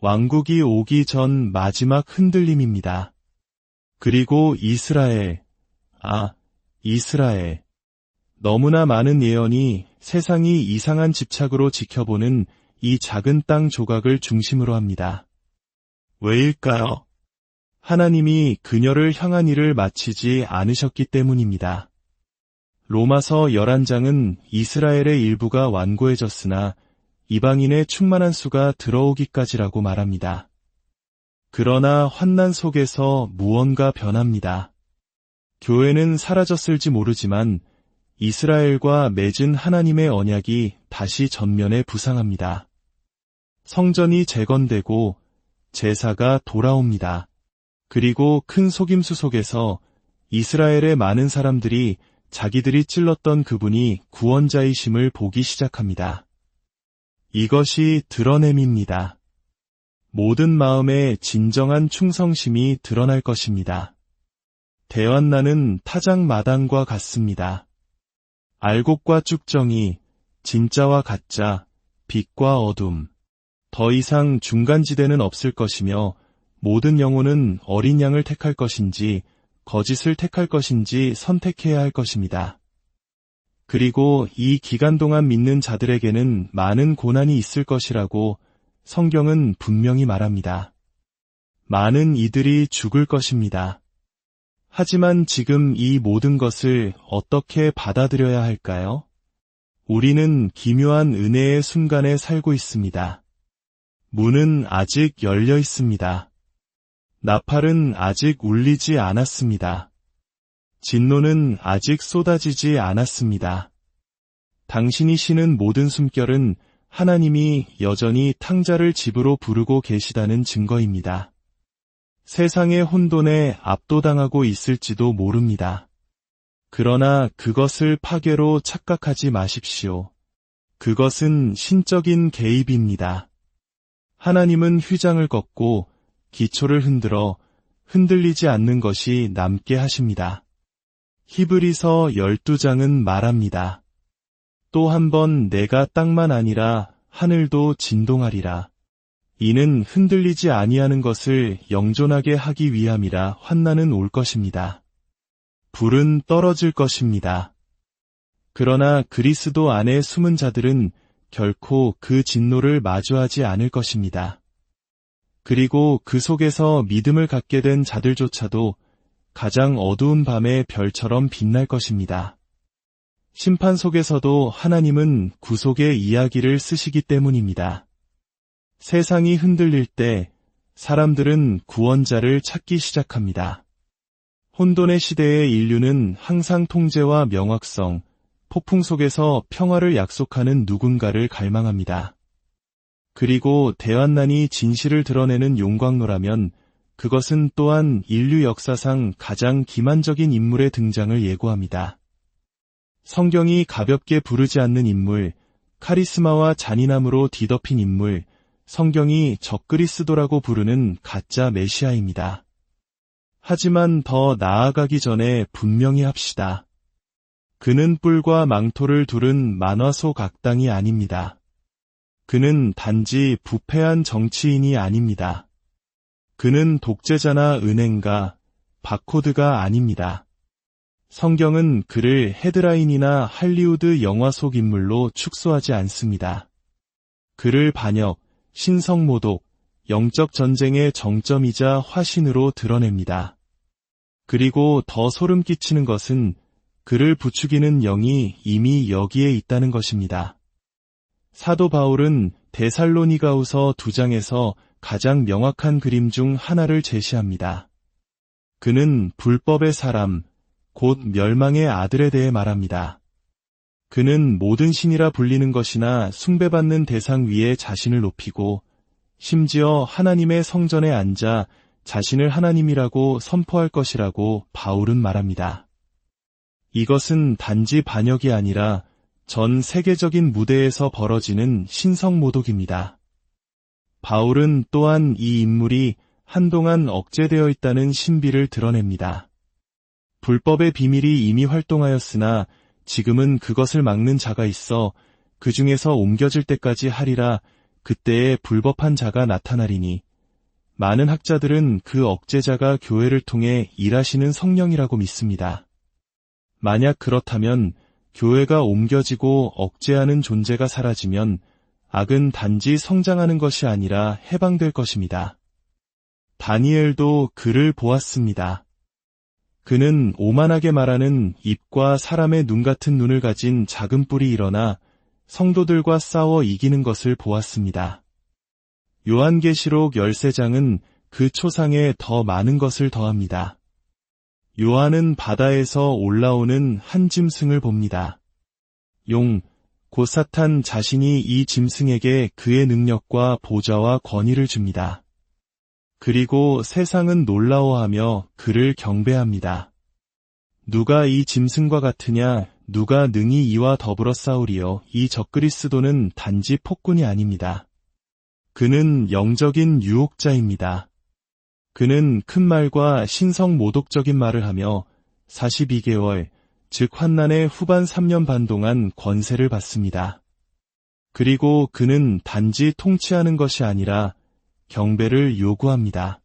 왕국이 오기 전 마지막 흔들림입니다. 그리고 이스라엘, 이스라엘. 너무나 많은 예언이 세상이 이상한 집착으로 지켜보는 이 작은 땅 조각을 중심으로 합니다. 왜일까요? 하나님이 그녀를 향한 일을 마치지 않으셨기 때문입니다. 로마서 11장은 이스라엘의 일부가 완고해졌으나 이방인의 충만한 수가 들어오기까지라고 말합니다. 그러나 환난 속에서 무언가 변합니다. 교회는 사라졌을지 모르지만 이스라엘과 맺은 하나님의 언약이 다시 전면에 부상합니다. 성전이 재건되고 제사가 돌아옵니다. 그리고 큰 속임수 속에서 이스라엘의 많은 사람들이 자기들이 찔렀던 그분이 구원자이심을 보기 시작합니다. 이것이 드러냄입니다. 모든 마음의 진정한 충성심이 드러날 것입니다. 대환난은 타작마당과 같습니다. 알곡과 쭉정이, 진짜와 가짜, 빛과 어둠. 더 이상 중간지대는 없을 것이며 모든 영혼은 어린 양을 택할 것인지 거짓을 택할 것인지 선택해야 할 것입니다. 그리고 이 기간 동안 믿는 자들에게는 많은 고난이 있을 것이라고 성경은 분명히 말합니다. 많은 이들이 죽을 것입니다. 하지만 지금 이 모든 것을 어떻게 받아들여야 할까요? 우리는 기묘한 은혜의 순간에 살고 있습니다. 문은 아직 열려 있습니다. 나팔은 아직 울리지 않았습니다. 진노는 아직 쏟아지지 않았습니다. 당신이 쉬는 모든 숨결은 하나님이 여전히 탕자를 집으로 부르고 계시다는 증거입니다. 세상의 혼돈에 압도당하고 있을지도 모릅니다. 그러나 그것을 파괴로 착각하지 마십시오. 그것은 신적인 개입입니다. 하나님은 휘장을 걷고 기초를 흔들어 흔들리지 않는 것이 남게 하십니다. 히브리서 12장은 말합니다. 또 한 번 내가 땅만 아니라 하늘도 진동하리라. 이는 흔들리지 아니하는 것을 영존하게 하기 위함이라. 환난은 올 것입니다. 불은 떨어질 것입니다. 그러나 그리스도 안에 숨은 자들은 결코 그 진노를 마주하지 않을 것입니다. 그리고 그 속에서 믿음을 갖게 된 자들조차도 가장 어두운 밤의 별처럼 빛날 것입니다. 심판 속에서도 하나님은 구속의 이야기를 쓰시기 때문입니다. 세상이 흔들릴 때 사람들은 구원자를 찾기 시작합니다. 혼돈의 시대의 인류는 항상 통제와 명확성, 폭풍 속에서 평화를 약속하는 누군가를 갈망합니다. 그리고 대환난이 진실을 드러내는 용광로라면 그것은 또한 인류 역사상 가장 기만적인 인물의 등장을 예고합니다. 성경이 가볍게 부르지 않는 인물, 카리스마와 잔인함으로 뒤덮인 인물, 성경이 적그리스도라고 부르는 가짜 메시아입니다. 하지만 더 나아가기 전에 분명히 합시다. 그는 뿔과 망토를 두른 만화 속 악당이 아닙니다. 그는 단지 부패한 정치인이 아닙니다. 그는 독재자나 은행가, 바코드가 아닙니다. 성경은 그를 헤드라인이나 할리우드 영화 속 인물로 축소하지 않습니다. 그를 반역, 신성모독, 영적 전쟁의 정점이자 화신으로 드러냅니다. 그리고 더 소름 끼치는 것은 그를 부추기는 영이 이미 여기에 있다는 것입니다. 사도 바울은 데살로니가후서 2장에서 가장 명확한 그림 중 하나를 제시합니다. 그는 불법의 사람, 곧 멸망의 아들에 대해 말합니다. 그는 모든 신이라 불리는 것이나 숭배받는 대상 위에 자신을 높이고 심지어 하나님의 성전에 앉아 자신을 하나님이라고 선포할 것이라고 바울은 말합니다. 이것은 단지 반역이 아니라 전 세계적인 무대에서 벌어지는 신성모독입니다. 바울은 또한 이 인물이 한동안 억제되어 있다는 신비를 드러냅니다. 불법의 비밀이 이미 활동하였으나 지금은 그것을 막는 자가 있어 그 중에서 옮겨질 때까지 하리라. 그때에 불법한 자가 나타나리니 많은 학자들은 그 억제자가 교회를 통해 일하시는 성령이라고 믿습니다. 만약 그렇다면 교회가 옮겨지고 억제하는 존재가 사라지면 악은 단지 성장하는 것이 아니라 해방될 것입니다. 다니엘도 그를 보았습니다. 그는 오만하게 말하는 입과 사람의 눈 같은 눈을 가진 작은 뿔이 일어나 성도들과 싸워 이기는 것을 보았습니다. 요한계시록 13장은 그 초상에 더 많은 것을 더합니다. 요한은 바다에서 올라오는 한 짐승을 봅니다. 용, 곧 사탄 자신이 이 짐승에게 그의 능력과 보좌와 권위를 줍니다. 그리고 세상은 놀라워하며 그를 경배합니다. 누가 이 짐승과 같으냐? 누가 능히 이와 더불어 싸우리요? 이 적그리스도는 단지 폭군이 아닙니다. 그는 영적인 유혹자입니다. 그는 큰 말과 신성모독적인 말을 하며 42개월, 즉 환난의 후반 3년 반 동안 권세를 받습니다. 그리고 그는 단지 통치하는 것이 아니라 경배를 요구합니다.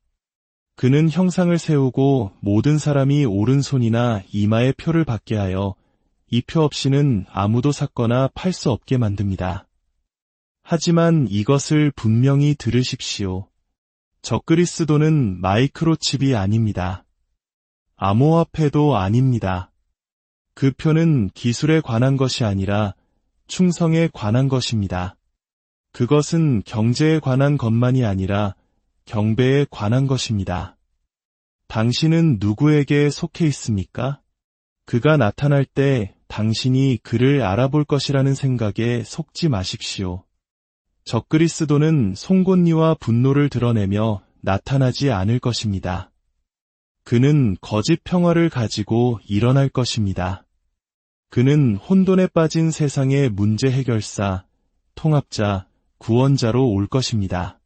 그는 형상을 세우고 모든 사람이 오른손이나 이마에 표를 받게 하여 이 표 없이는 아무도 샀거나 팔 수 없게 만듭니다. 하지만 이것을 분명히 들으십시오. 적그리스도는 마이크로칩이 아닙니다. 암호화폐도 아닙니다. 그 표는 기술에 관한 것이 아니라 충성에 관한 것입니다. 그것은 경제에 관한 것만이 아니라 경배에 관한 것입니다. 당신은 누구에게 속해 있습니까? 그가 나타날 때 당신이 그를 알아볼 것이라는 생각에 속지 마십시오. 적그리스도는 송곳니와 분노를 드러내며 나타나지 않을 것입니다. 그는 거짓 평화를 가지고 일어날 것입니다. 그는 혼돈에 빠진 세상의 문제 해결사, 통합자, 구원자로 올 것입니다.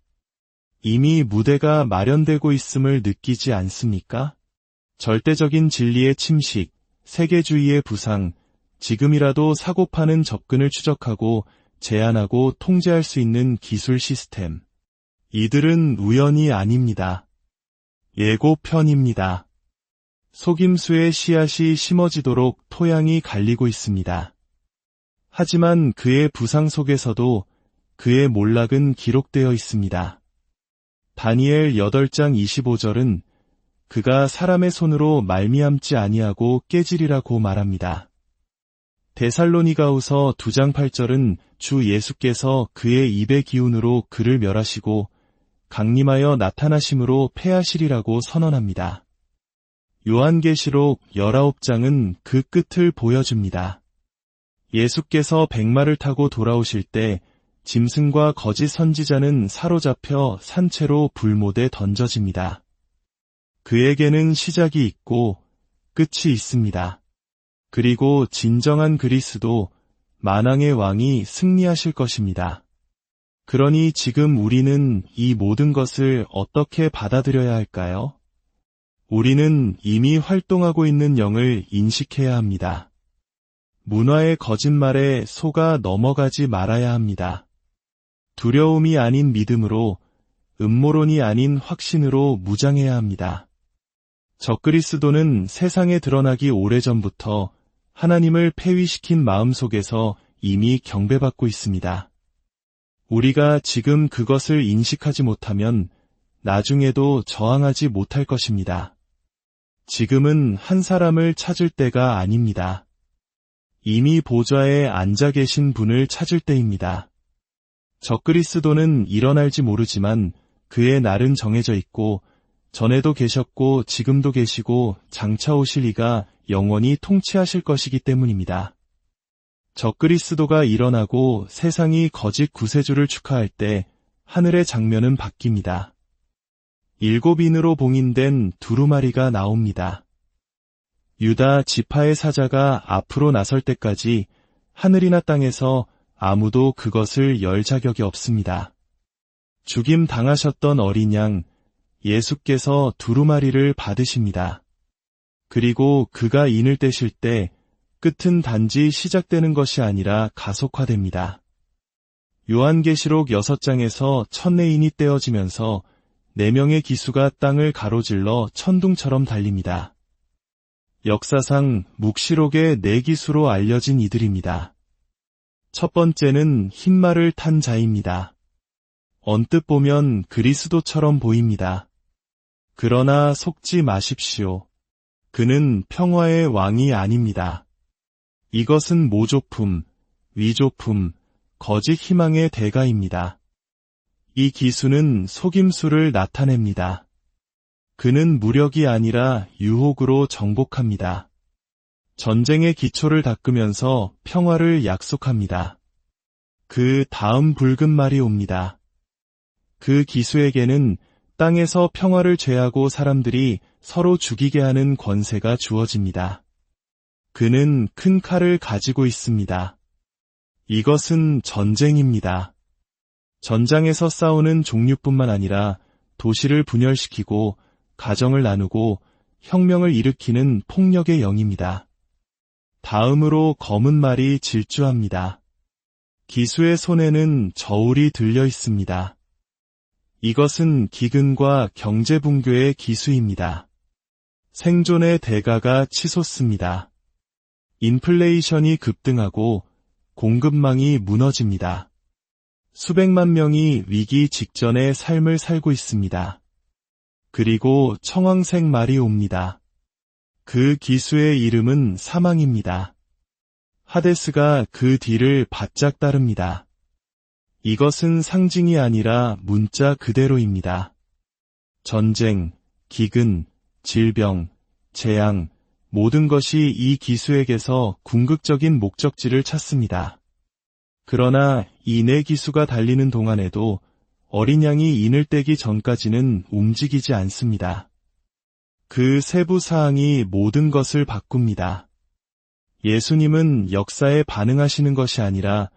이미 무대가 마련되고 있음을 느끼지 않습니까? 절대적인 진리의 침식, 세계주의의 부상, 지금이라도 사고파는 접근을 추적하고 제한하고 통제할 수 있는 기술 시스템. 이들은 우연이 아닙니다. 예고편입니다. 속임수의 씨앗이 심어지도록 토양이 갈리고 있습니다. 하지만 그의 부상 속에서도 그의 몰락은 기록되어 있습니다. 다니엘 8장 25절은 그가 사람의 손으로 말미암지 아니하고 깨지리라고 말합니다. 데살로니가후서 2장 8절은 주 예수께서 그의 입의 기운으로 그를 멸하시고 강림하여 나타나심으로 패하시리라고 선언합니다. 요한계시록 19장은 그 끝을 보여줍니다. 예수께서 백마를 타고 돌아오실 때 짐승과 거짓 선지자는 사로잡혀 산채로 불못에 던져집니다. 그에게는 시작이 있고 끝이 있습니다. 그리고 진정한 그리스도, 만왕의 왕이 승리하실 것입니다. 그러니 지금 우리는 이 모든 것을 어떻게 받아들여야 할까요? 우리는 이미 활동하고 있는 영을 인식해야 합니다. 문화의 거짓말에 속아 넘어가지 말아야 합니다. 두려움이 아닌 믿음으로, 음모론이 아닌 확신으로 무장해야 합니다. 적그리스도는 세상에 드러나기 오래전부터 하나님을 폐위시킨 마음속에서 이미 경배받고 있습니다. 우리가 지금 그것을 인식하지 못하면 나중에도 저항하지 못할 것입니다. 지금은 한 사람을 찾을 때가 아닙니다. 이미 보좌에 앉아 계신 분을 찾을 때입니다. 적그리스도는 일어날지 모르지만 그의 날은 정해져 있고 전에도 계셨고 지금도 계시고 장차 오실 이가 영원히 통치하실 것이기 때문입니다. 적그리스도가 일어나고 세상이 거짓 구세주를 축하할 때 하늘의 장면은 바뀝니다. 7인으로 봉인된 두루마리가 나옵니다. 유다 지파의 사자가 앞으로 나설 때까지 하늘이나 땅에서 아무도 그것을 열 자격이 없습니다. 죽임 당하셨던 어린 양, 예수께서 두루마리를 받으십니다. 그리고 그가 인을 떼실 때 끝은 단지 시작되는 것이 아니라 가속화됩니다. 요한계시록 6장에서 천내인이 떼어지면서 4명의 기수가 땅을 가로질러 천둥처럼 달립니다. 역사상 묵시록의 4기수로 알려진 이들입니다. 첫 번째는 흰말을 탄 자입니다. 언뜻 보면 그리스도처럼 보입니다. 그러나 속지 마십시오. 그는 평화의 왕이 아닙니다. 이것은 모조품, 위조품, 거짓 희망의 대가입니다. 이 기수는 속임수를 나타냅니다. 그는 무력이 아니라 유혹으로 정복합니다. 전쟁의 기초를 닦으면서 평화를 약속합니다. 그 다음 붉은 말이 옵니다. 그 기수에게는 땅에서 평화를 죄하고 사람들이 서로 죽이게 하는 권세가 주어집니다. 그는 큰 칼을 가지고 있습니다. 이것은 전쟁입니다. 전장에서 싸우는 종류뿐만 아니라 도시를 분열시키고 가정을 나누고 혁명을 일으키는 폭력의 영입니다. 다음으로 검은 말이 질주합니다. 기수의 손에는 저울이 들려 있습니다. 이것은 기근과 경제 붕괴의 기수입니다. 생존의 대가가 치솟습니다. 인플레이션이 급등하고 공급망이 무너집니다. 수백만 명이 위기 직전의 삶을 살고 있습니다. 그리고 청황색 말이 옵니다. 그 기수의 이름은 사망입니다. 하데스가 그 뒤를 바짝 따릅니다. 이것은 상징이 아니라 문자 그대로입니다. 전쟁, 기근, 질병, 재앙, 모든 것이 이 기수에게서 궁극적인 목적지를 찾습니다. 그러나 이 네 기수가 달리는 동안에도 어린 양이 인을 떼기 전까지는 움직이지 않습니다. 그 세부 사항이 모든 것을 바꿉니다. 예수님은 역사에 반응하시는 것이 아니라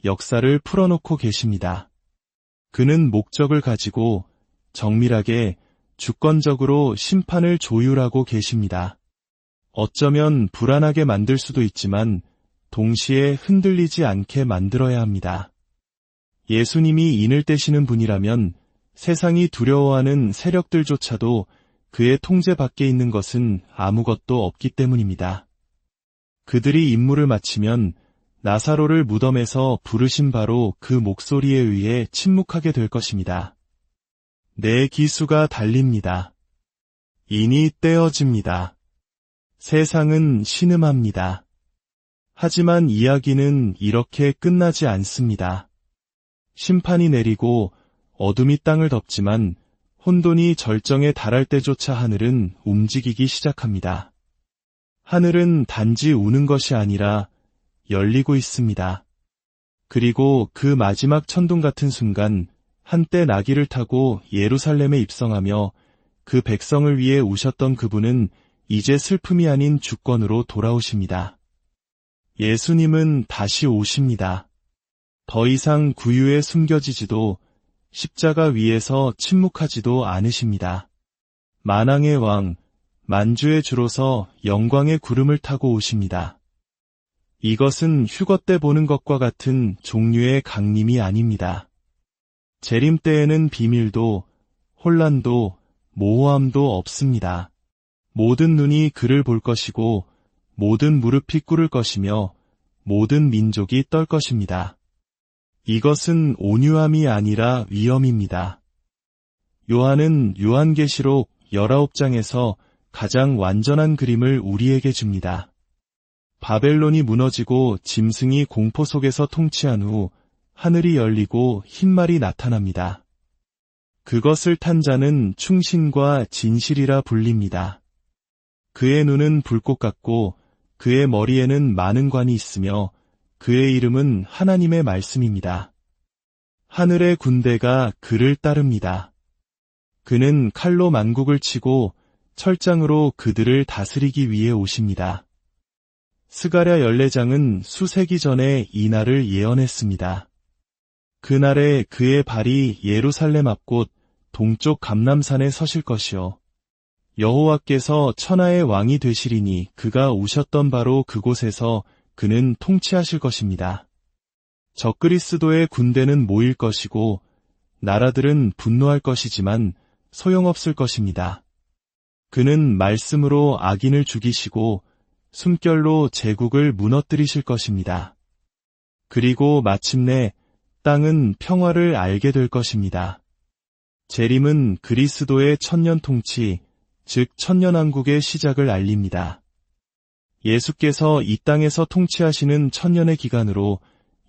역사를 풀어놓고 계십니다. 그는 목적을 가지고 정밀하게 주권적으로 심판을 조율하고 계십니다. 어쩌면 불안하게 만들 수도 있지만 동시에 흔들리지 않게 만들어야 합니다. 예수님이 인을 떼시는 분이라면 세상이 두려워하는 세력들조차도 그의 통제 밖에 있는 것은 아무것도 없기 때문입니다. 그들이 임무를 마치면 나사로를 무덤에서 부르신 바로 그 목소리에 의해 침묵하게 될 것입니다. 네 기수가 달립니다. 인이 떼어집니다. 세상은 신음합니다. 하지만 이야기는 이렇게 끝나지 않습니다. 심판이 내리고 어둠이 땅을 덮지만 혼돈이 절정에 달할 때조차 하늘은 움직이기 시작합니다. 하늘은 단지 우는 것이 아니라 열리고 있습니다. 그리고 그 마지막 천둥 같은 순간 한때 나귀를 타고 예루살렘에 입성하며 그 백성을 위해 우셨던 그분은 이제 슬픔이 아닌 주권으로 돌아오십니다. 예수님은 다시 오십니다. 더 이상 구유에 숨겨지지도 십자가 위에서 침묵하지도 않으십니다. 만왕의 왕, 만주의 주로서 영광의 구름을 타고 오십니다. 이것은 휴거 때 보는 것과 같은 종류의 강림이 아닙니다. 재림 때에는 비밀도, 혼란도, 모호함도 없습니다. 모든 눈이 그를 볼 것이고 모든 무릎이 꿇을 것이며 모든 민족이 떨 것입니다. 이것은 온유함이 아니라 위엄입니다. 요한은 요한계시록 19장에서 가장 완전한 그림을 우리에게 줍니다. 바벨론이 무너지고 짐승이 공포 속에서 통치한 후 하늘이 열리고 흰말이 나타납니다. 그것을 탄 자는 충신과 진실이라 불립니다. 그의 눈은 불꽃 같고 그의 머리에는 많은 관이 있으며 그의 이름은 하나님의 말씀입니다. 하늘의 군대가 그를 따릅니다. 그는 칼로 만국을 치고 철장으로 그들을 다스리기 위해 오십니다. 스가랴 14장은 수세기 전에 이 날을 예언했습니다. 그날에 그의 발이 예루살렘 앞곳 동쪽 감람산에 서실 것이요 여호와께서 천하의 왕이 되시리니 그가 오셨던 바로 그곳에서 그는 통치하실 것입니다. 적그리스도의 군대는 모일 것이고 나라들은 분노할 것이지만 소용없을 것입니다. 그는 말씀으로 악인을 죽이시고 숨결로 제국을 무너뜨리실 것입니다. 그리고 마침내 땅은 평화를 알게 될 것입니다. 재림은 그리스도의 천년 통치, 즉 천년왕국의 시작을 알립니다. 예수께서 이 땅에서 통치하시는 천년의 기간으로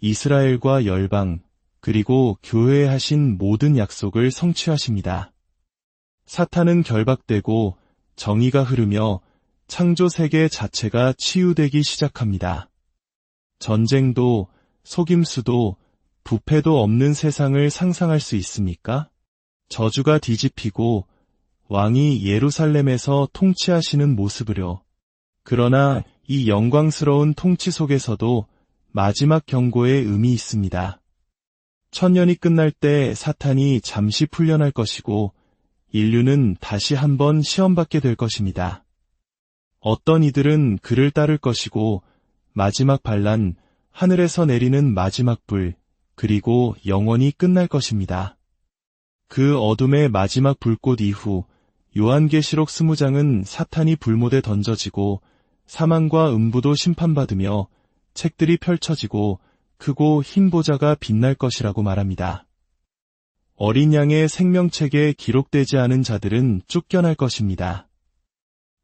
이스라엘과 열방, 그리고 교회에 하신 모든 약속을 성취하십니다. 사탄은 결박되고 정의가 흐르며 창조 세계 자체가 치유되기 시작합니다. 전쟁도, 속임수도, 부패도 없는 세상을 상상할 수 있습니까? 저주가 뒤집히고 왕이 예루살렘에서 통치하시는 모습으로. 그러나 이 영광스러운 통치 속에서도 마지막 경고의 의미 있습니다. 천년이 끝날 때 사탄이 잠시 풀려날 것이고 인류는 다시 한번 시험받게 될 것입니다. 어떤 이들은 그를 따를 것이고 마지막 반란, 하늘에서 내리는 마지막 불, 그리고 영원히 끝날 것입니다. 그 어둠의 마지막 불꽃 이후 요한계시록 20장은 사탄이 불못에 던져지고 사망과 음부도 심판받으며 책들이 펼쳐지고 크고 흰 보좌가 빛날 것이라고 말합니다. 어린 양의 생명책에 기록되지 않은 자들은 쫓겨날 것입니다.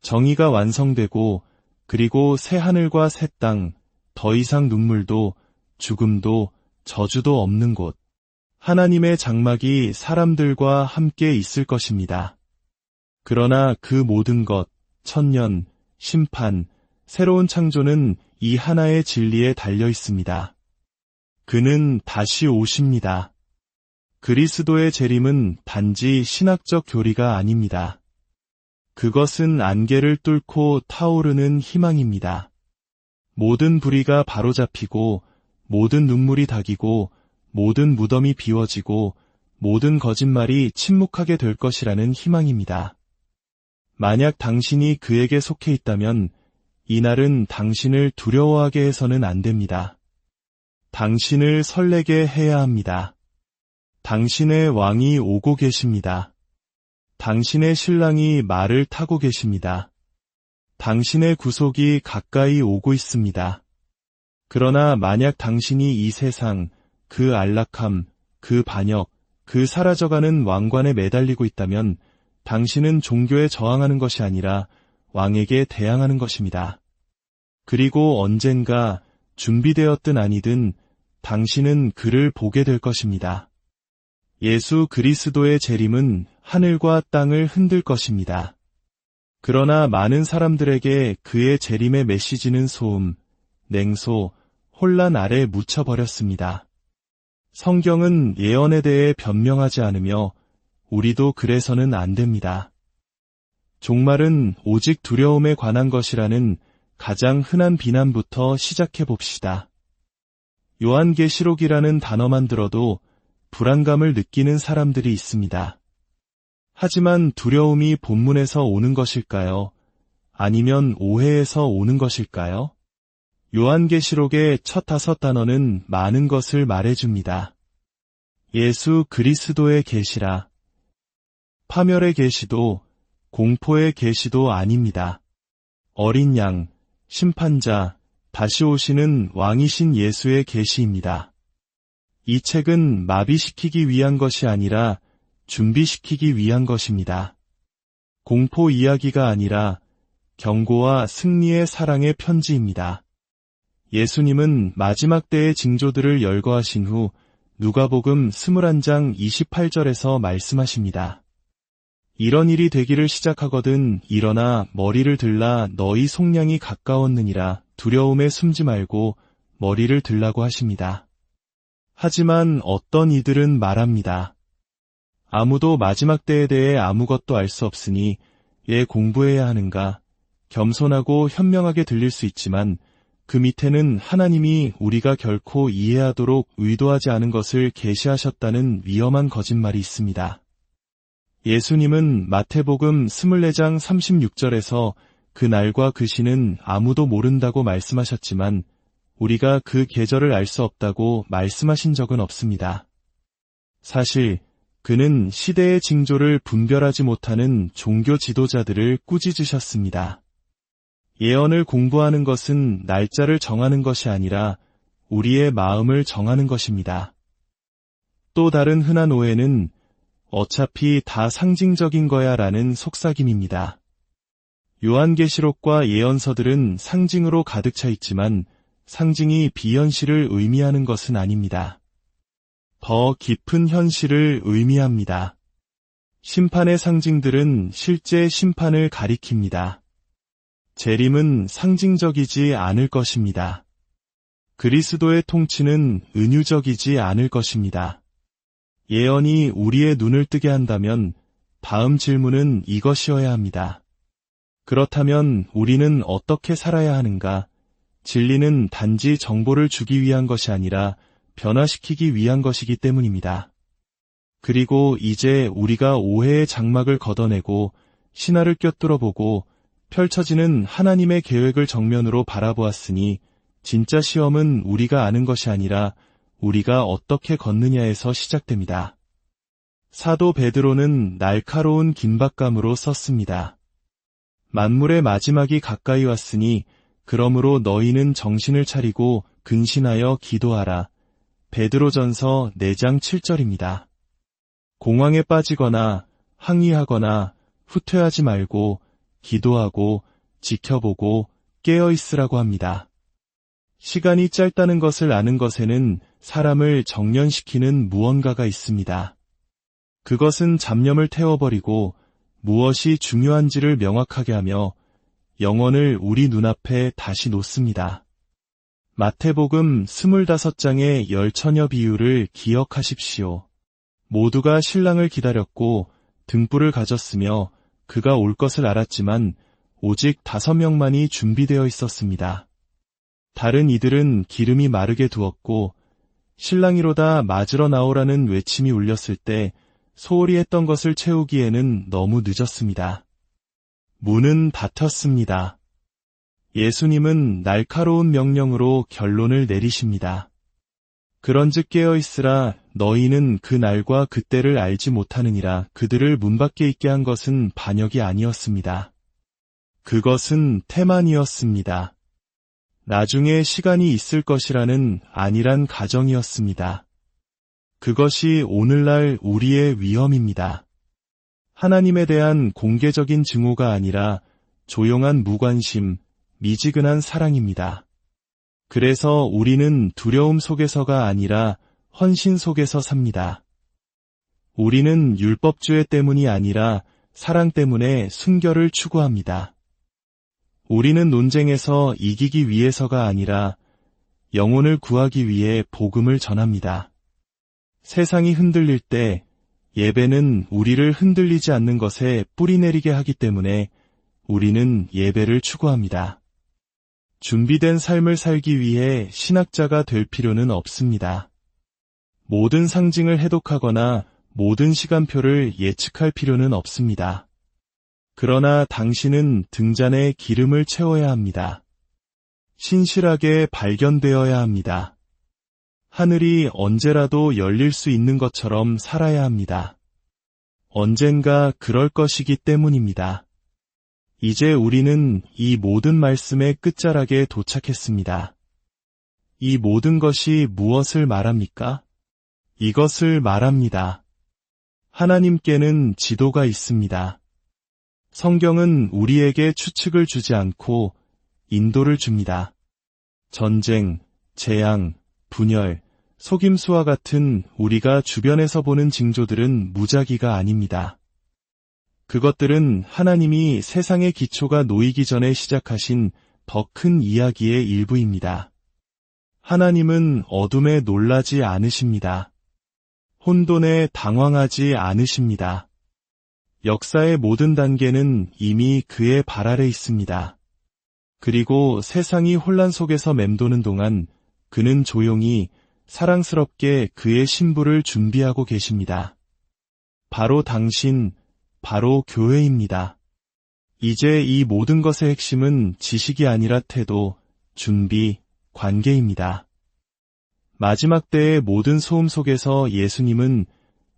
정의가 완성되고 그리고 새 하늘과 새 땅, 더 이상 눈물도 죽음도 저주도 없는 곳, 하나님의 장막이 사람들과 함께 있을 것입니다. 그러나 그 모든 것, 천년, 심판, 새로운 창조는 이 하나의 진리에 달려 있습니다. 그는 다시 오십니다. 그리스도의 재림은 단지 신학적 교리가 아닙니다. 그것은 안개를 뚫고 타오르는 희망입니다. 모든 불의가 바로잡히고, 모든 눈물이 닦이고, 모든 무덤이 비워지고, 모든 거짓말이 침묵하게 될 것이라는 희망입니다. 만약 당신이 그에게 속해 있다면 이날은 당신을 두려워하게 해서는 안 됩니다. 당신을 설레게 해야 합니다. 당신의 왕이 오고 계십니다. 당신의 신랑이 말을 타고 계십니다. 당신의 구속이 가까이 오고 있습니다. 그러나 만약 당신이 이 세상, 그 안락함, 그 반역, 그 사라져가는 왕관에 매달리고 있다면 당신은 종교에 저항하는 것이 아니라 왕에게 대항하는 것입니다. 그리고 언젠가 준비되었든 아니든 당신은 그를 보게 될 것입니다. 예수 그리스도의 재림은 하늘과 땅을 흔들 것입니다. 그러나 많은 사람들에게 그의 재림의 메시지는 소음, 냉소, 혼란 아래 묻혀버렸습니다. 성경은 예언에 대해 변명하지 않으며 우리도 그래서는 안 됩니다. 종말은 오직 두려움에 관한 것이라는 가장 흔한 비난부터 시작해 봅시다. 요한계시록이라는 단어만 들어도 불안감을 느끼는 사람들이 있습니다. 하지만 두려움이 본문에서 오는 것일까요? 아니면 오해에서 오는 것일까요? 요한계시록의 첫 5단어는 많은 것을 말해줍니다. 예수 그리스도의 계시라. 파멸의 계시도, 공포의 계시도 아닙니다. 어린 양, 심판자, 다시 오시는 왕이신 예수의 계시입니다. 이 책은 마비시키기 위한 것이 아니라 준비시키기 위한 것입니다. 공포 이야기가 아니라 경고와 승리의 사랑의 편지입니다. 예수님은 마지막 때의 징조들을 열거하신 후 누가복음 21장 28절에서 말씀하십니다. 이런 일이 되기를 시작하거든 일어나 머리를 들라 너희 속량이 가까웠느니라. 두려움에 숨지 말고 머리를 들라고 하십니다. 하지만 어떤 이들은 말합니다. 아무도 마지막 때에 대해 아무것도 알 수 없으니 왜 공부해야 하는가? 겸손하고 현명하게 들릴 수 있지만 그 밑에는 하나님이 우리가 결코 이해하도록 의도하지 않은 것을 계시하셨다는 위험한 거짓말이 있습니다. 예수님은 마태복음 24장 36절에서 그 날과 그 시는 아무도 모른다고 말씀하셨지만 우리가 그 계절을 알 수 없다고 말씀하신 적은 없습니다. 사실 그는 시대의 징조를 분별하지 못하는 종교 지도자들을 꾸짖으셨습니다. 예언을 공부하는 것은 날짜를 정하는 것이 아니라 우리의 마음을 정하는 것입니다. 또 다른 흔한 오해는 어차피 다 상징적인 거야 라는 속삭임입니다. 요한계시록과 예언서들은 상징으로 가득 차 있지만 상징이 비현실을 의미하는 것은 아닙니다. 더 깊은 현실을 의미합니다. 심판의 상징들은 실제 심판을 가리킵니다. 재림은 상징적이지 않을 것입니다. 그리스도의 통치는 은유적이지 않을 것입니다. 예언이 우리의 눈을 뜨게 한다면 다음 질문은 이것이어야 합니다. 그렇다면 우리는 어떻게 살아야 하는가? 진리는 단지 정보를 주기 위한 것이 아니라 변화시키기 위한 것이기 때문입니다. 그리고 이제 우리가 오해의 장막을 걷어내고 신화를 꿰뚫어보고 펼쳐지는 하나님의 계획을 정면으로 바라보았으니 진짜 시험은 우리가 아는 것이 아니라 우리가 어떻게 걷느냐에서 시작됩니다. 사도 베드로는 날카로운 긴박감으로 썼습니다. 만물의 마지막이 가까이 왔으니 그러므로 너희는 정신을 차리고 근신하여 기도하라. 베드로전서 4장 7절입니다. 공황에 빠지거나 항의하거나 후퇴하지 말고 기도하고 지켜보고 깨어있으라고 합니다. 시간이 짧다는 것을 아는 것에는 사람을 정련시키는 무언가가 있습니다. 그것은 잡념을 태워버리고 무엇이 중요한지를 명확하게 하며 영혼을 우리 눈앞에 다시 놓습니다. 마태복음 25장의 10처녀 비유를 기억하십시오. 모두가 신랑을 기다렸고 등불을 가졌으며 그가 올 것을 알았지만 오직 5명만이 준비되어 있었습니다. 다른 이들은 기름이 마르게 두었고 신랑이로다 맞으러 나오라는 외침이 울렸을 때 소홀히 했던 것을 채우기에는 너무 늦었습니다. 문은 닫혔습니다. 예수님은 날카로운 명령으로 결론을 내리십니다. 그런즉 깨어있으라 너희는 그 날과 그때를 알지 못하느니라. 그들을 문 밖에 있게 한 것은 반역이 아니었습니다. 그것은 태만이었습니다. 나중에 시간이 있을 것이라는 안일한 가정이었습니다. 그것이 오늘날 우리의 위험입니다. 하나님에 대한 공개적인 증오가 아니라 조용한 무관심, 미지근한 사랑입니다. 그래서 우리는 두려움 속에서가 아니라 헌신 속에서 삽니다. 우리는 율법주의 때문이 아니라 사랑 때문에 순결을 추구합니다. 우리는 논쟁에서 이기기 위해서가 아니라 영혼을 구하기 위해 복음을 전합니다. 세상이 흔들릴 때 예배는 우리를 흔들리지 않는 것에 뿌리내리게 하기 때문에 우리는 예배를 추구합니다. 준비된 삶을 살기 위해 신학자가 될 필요는 없습니다. 모든 상징을 해독하거나 모든 시간표를 예측할 필요는 없습니다. 그러나 당신은 등잔에 기름을 채워야 합니다. 신실하게 발견되어야 합니다. 하늘이 언제라도 열릴 수 있는 것처럼 살아야 합니다. 언젠가 그럴 것이기 때문입니다. 이제 우리는 이 모든 말씀의 끝자락에 도착했습니다. 이 모든 것이 무엇을 말합니까? 이것을 말합니다. 하나님께는 지도가 있습니다. 성경은 우리에게 추측을 주지 않고 인도를 줍니다. 전쟁, 재앙, 분열, 속임수와 같은 우리가 주변에서 보는 징조들은 무작위가 아닙니다. 그것들은 하나님이 세상의 기초가 놓이기 전에 시작하신 더 큰 이야기의 일부입니다. 하나님은 어둠에 놀라지 않으십니다. 혼돈에 당황하지 않으십니다. 역사의 모든 단계는 이미 그의 발 아래 있습니다. 그리고 세상이 혼란 속에서 맴도는 동안 그는 조용히 사랑스럽게 그의 신부를 준비하고 계십니다. 바로 당신, 바로 교회입니다. 이제 이 모든 것의 핵심은 지식이 아니라 태도, 준비, 관계입니다. 마지막 때의 모든 소음 속에서 예수님은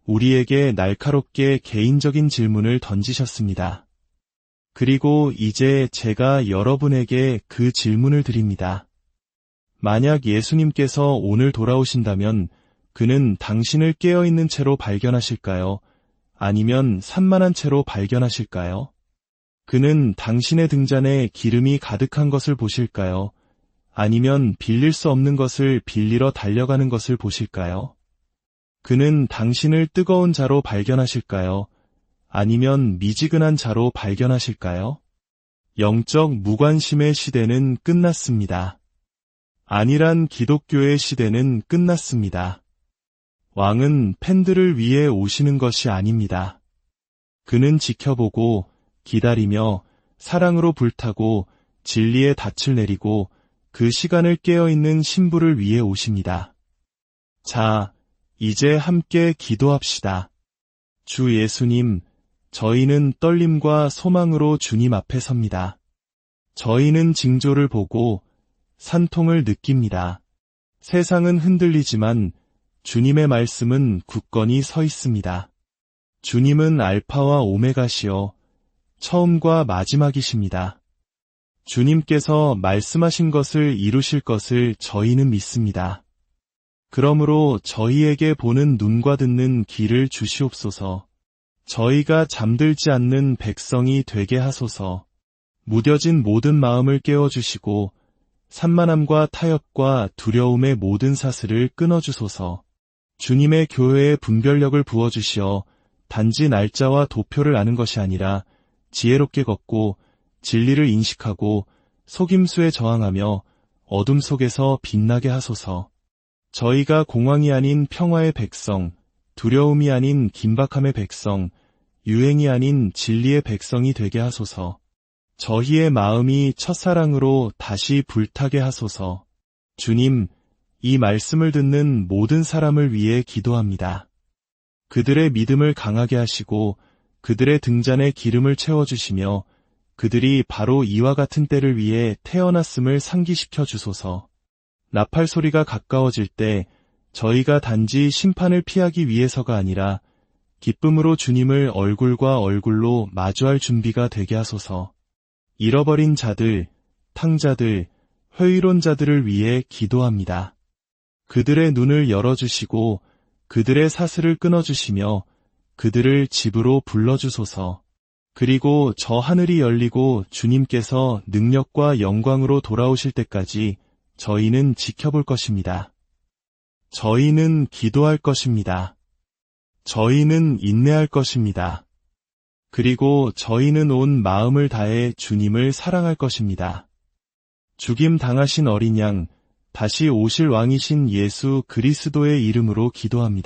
우리에게 날카롭게 개인적인 질문을 던지셨습니다. 그리고 이제 제가 여러분에게 그 질문을 드립니다. 만약 예수님께서 오늘 돌아오신다면 그는 당신을 깨어있는 채로 발견하실까요? 아니면 산만한 채로 발견하실까요? 그는 당신의 등잔에 기름이 가득한 것을 보실까요? 아니면 빌릴 수 없는 것을 빌리러 달려가는 것을 보실까요? 그는 당신을 뜨거운 자로 발견하실까요? 아니면 미지근한 자로 발견하실까요? 영적 무관심의 시대는 끝났습니다. 안일한 기독교의 시대는 끝났습니다. 왕은 팬들을 위해 오시는 것이 아닙니다. 그는 지켜보고 기다리며 사랑으로 불타고 진리의 닻을 내리고 그 시간을 깨어있는 신부를 위해 오십니다. 자, 이제 함께 기도합시다. 주 예수님, 저희는 떨림과 소망으로 주님 앞에 섭니다. 저희는 징조를 보고 산통을 느낍니다. 세상은 흔들리지만 주님의 말씀은 굳건히 서 있습니다. 주님은 알파와 오메가시요, 처음과 마지막이십니다. 주님께서 말씀하신 것을 이루실 것을 저희는 믿습니다. 그러므로 저희에게 보는 눈과 듣는 귀를 주시옵소서. 저희가 잠들지 않는 백성이 되게 하소서. 무뎌진 모든 마음을 깨워주시고 산만함과 타협과 두려움의 모든 사슬을 끊어주소서. 주님의 교회에 분별력을 부어주시어 단지 날짜와 도표를 아는 것이 아니라 지혜롭게 걷고 진리를 인식하고 속임수에 저항하며 어둠 속에서 빛나게 하소서. 저희가 공황이 아닌 평화의 백성, 두려움이 아닌 긴박함의 백성, 유행이 아닌 진리의 백성이 되게 하소서. 저희의 마음이 첫사랑으로 다시 불타게 하소서. 주님, 이 말씀을 듣는 모든 사람을 위해 기도합니다. 그들의 믿음을 강하게 하시고 그들의 등잔에 기름을 채워주시며 그들이 바로 이와 같은 때를 위해 태어났음을 상기시켜 주소서. 나팔 소리가 가까워질 때 저희가 단지 심판을 피하기 위해서가 아니라 기쁨으로 주님을 얼굴과 얼굴로 마주할 준비가 되게 하소서. 잃어버린 자들, 탕자들, 회의론자들을 위해 기도합니다. 그들의 눈을 열어주시고 그들의 사슬을 끊어주시며 그들을 집으로 불러주소서. 그리고 저 하늘이 열리고 주님께서 능력과 영광으로 돌아오실 때까지 저희는 지켜볼 것입니다. 저희는 기도할 것입니다. 저희는 인내할 것입니다. 그리고 저희는 온 마음을 다해 주님을 사랑할 것입니다. 죽임 당하신 어린 양, 다시 오실 왕이신 예수 그리스도의 이름으로 기도합니다.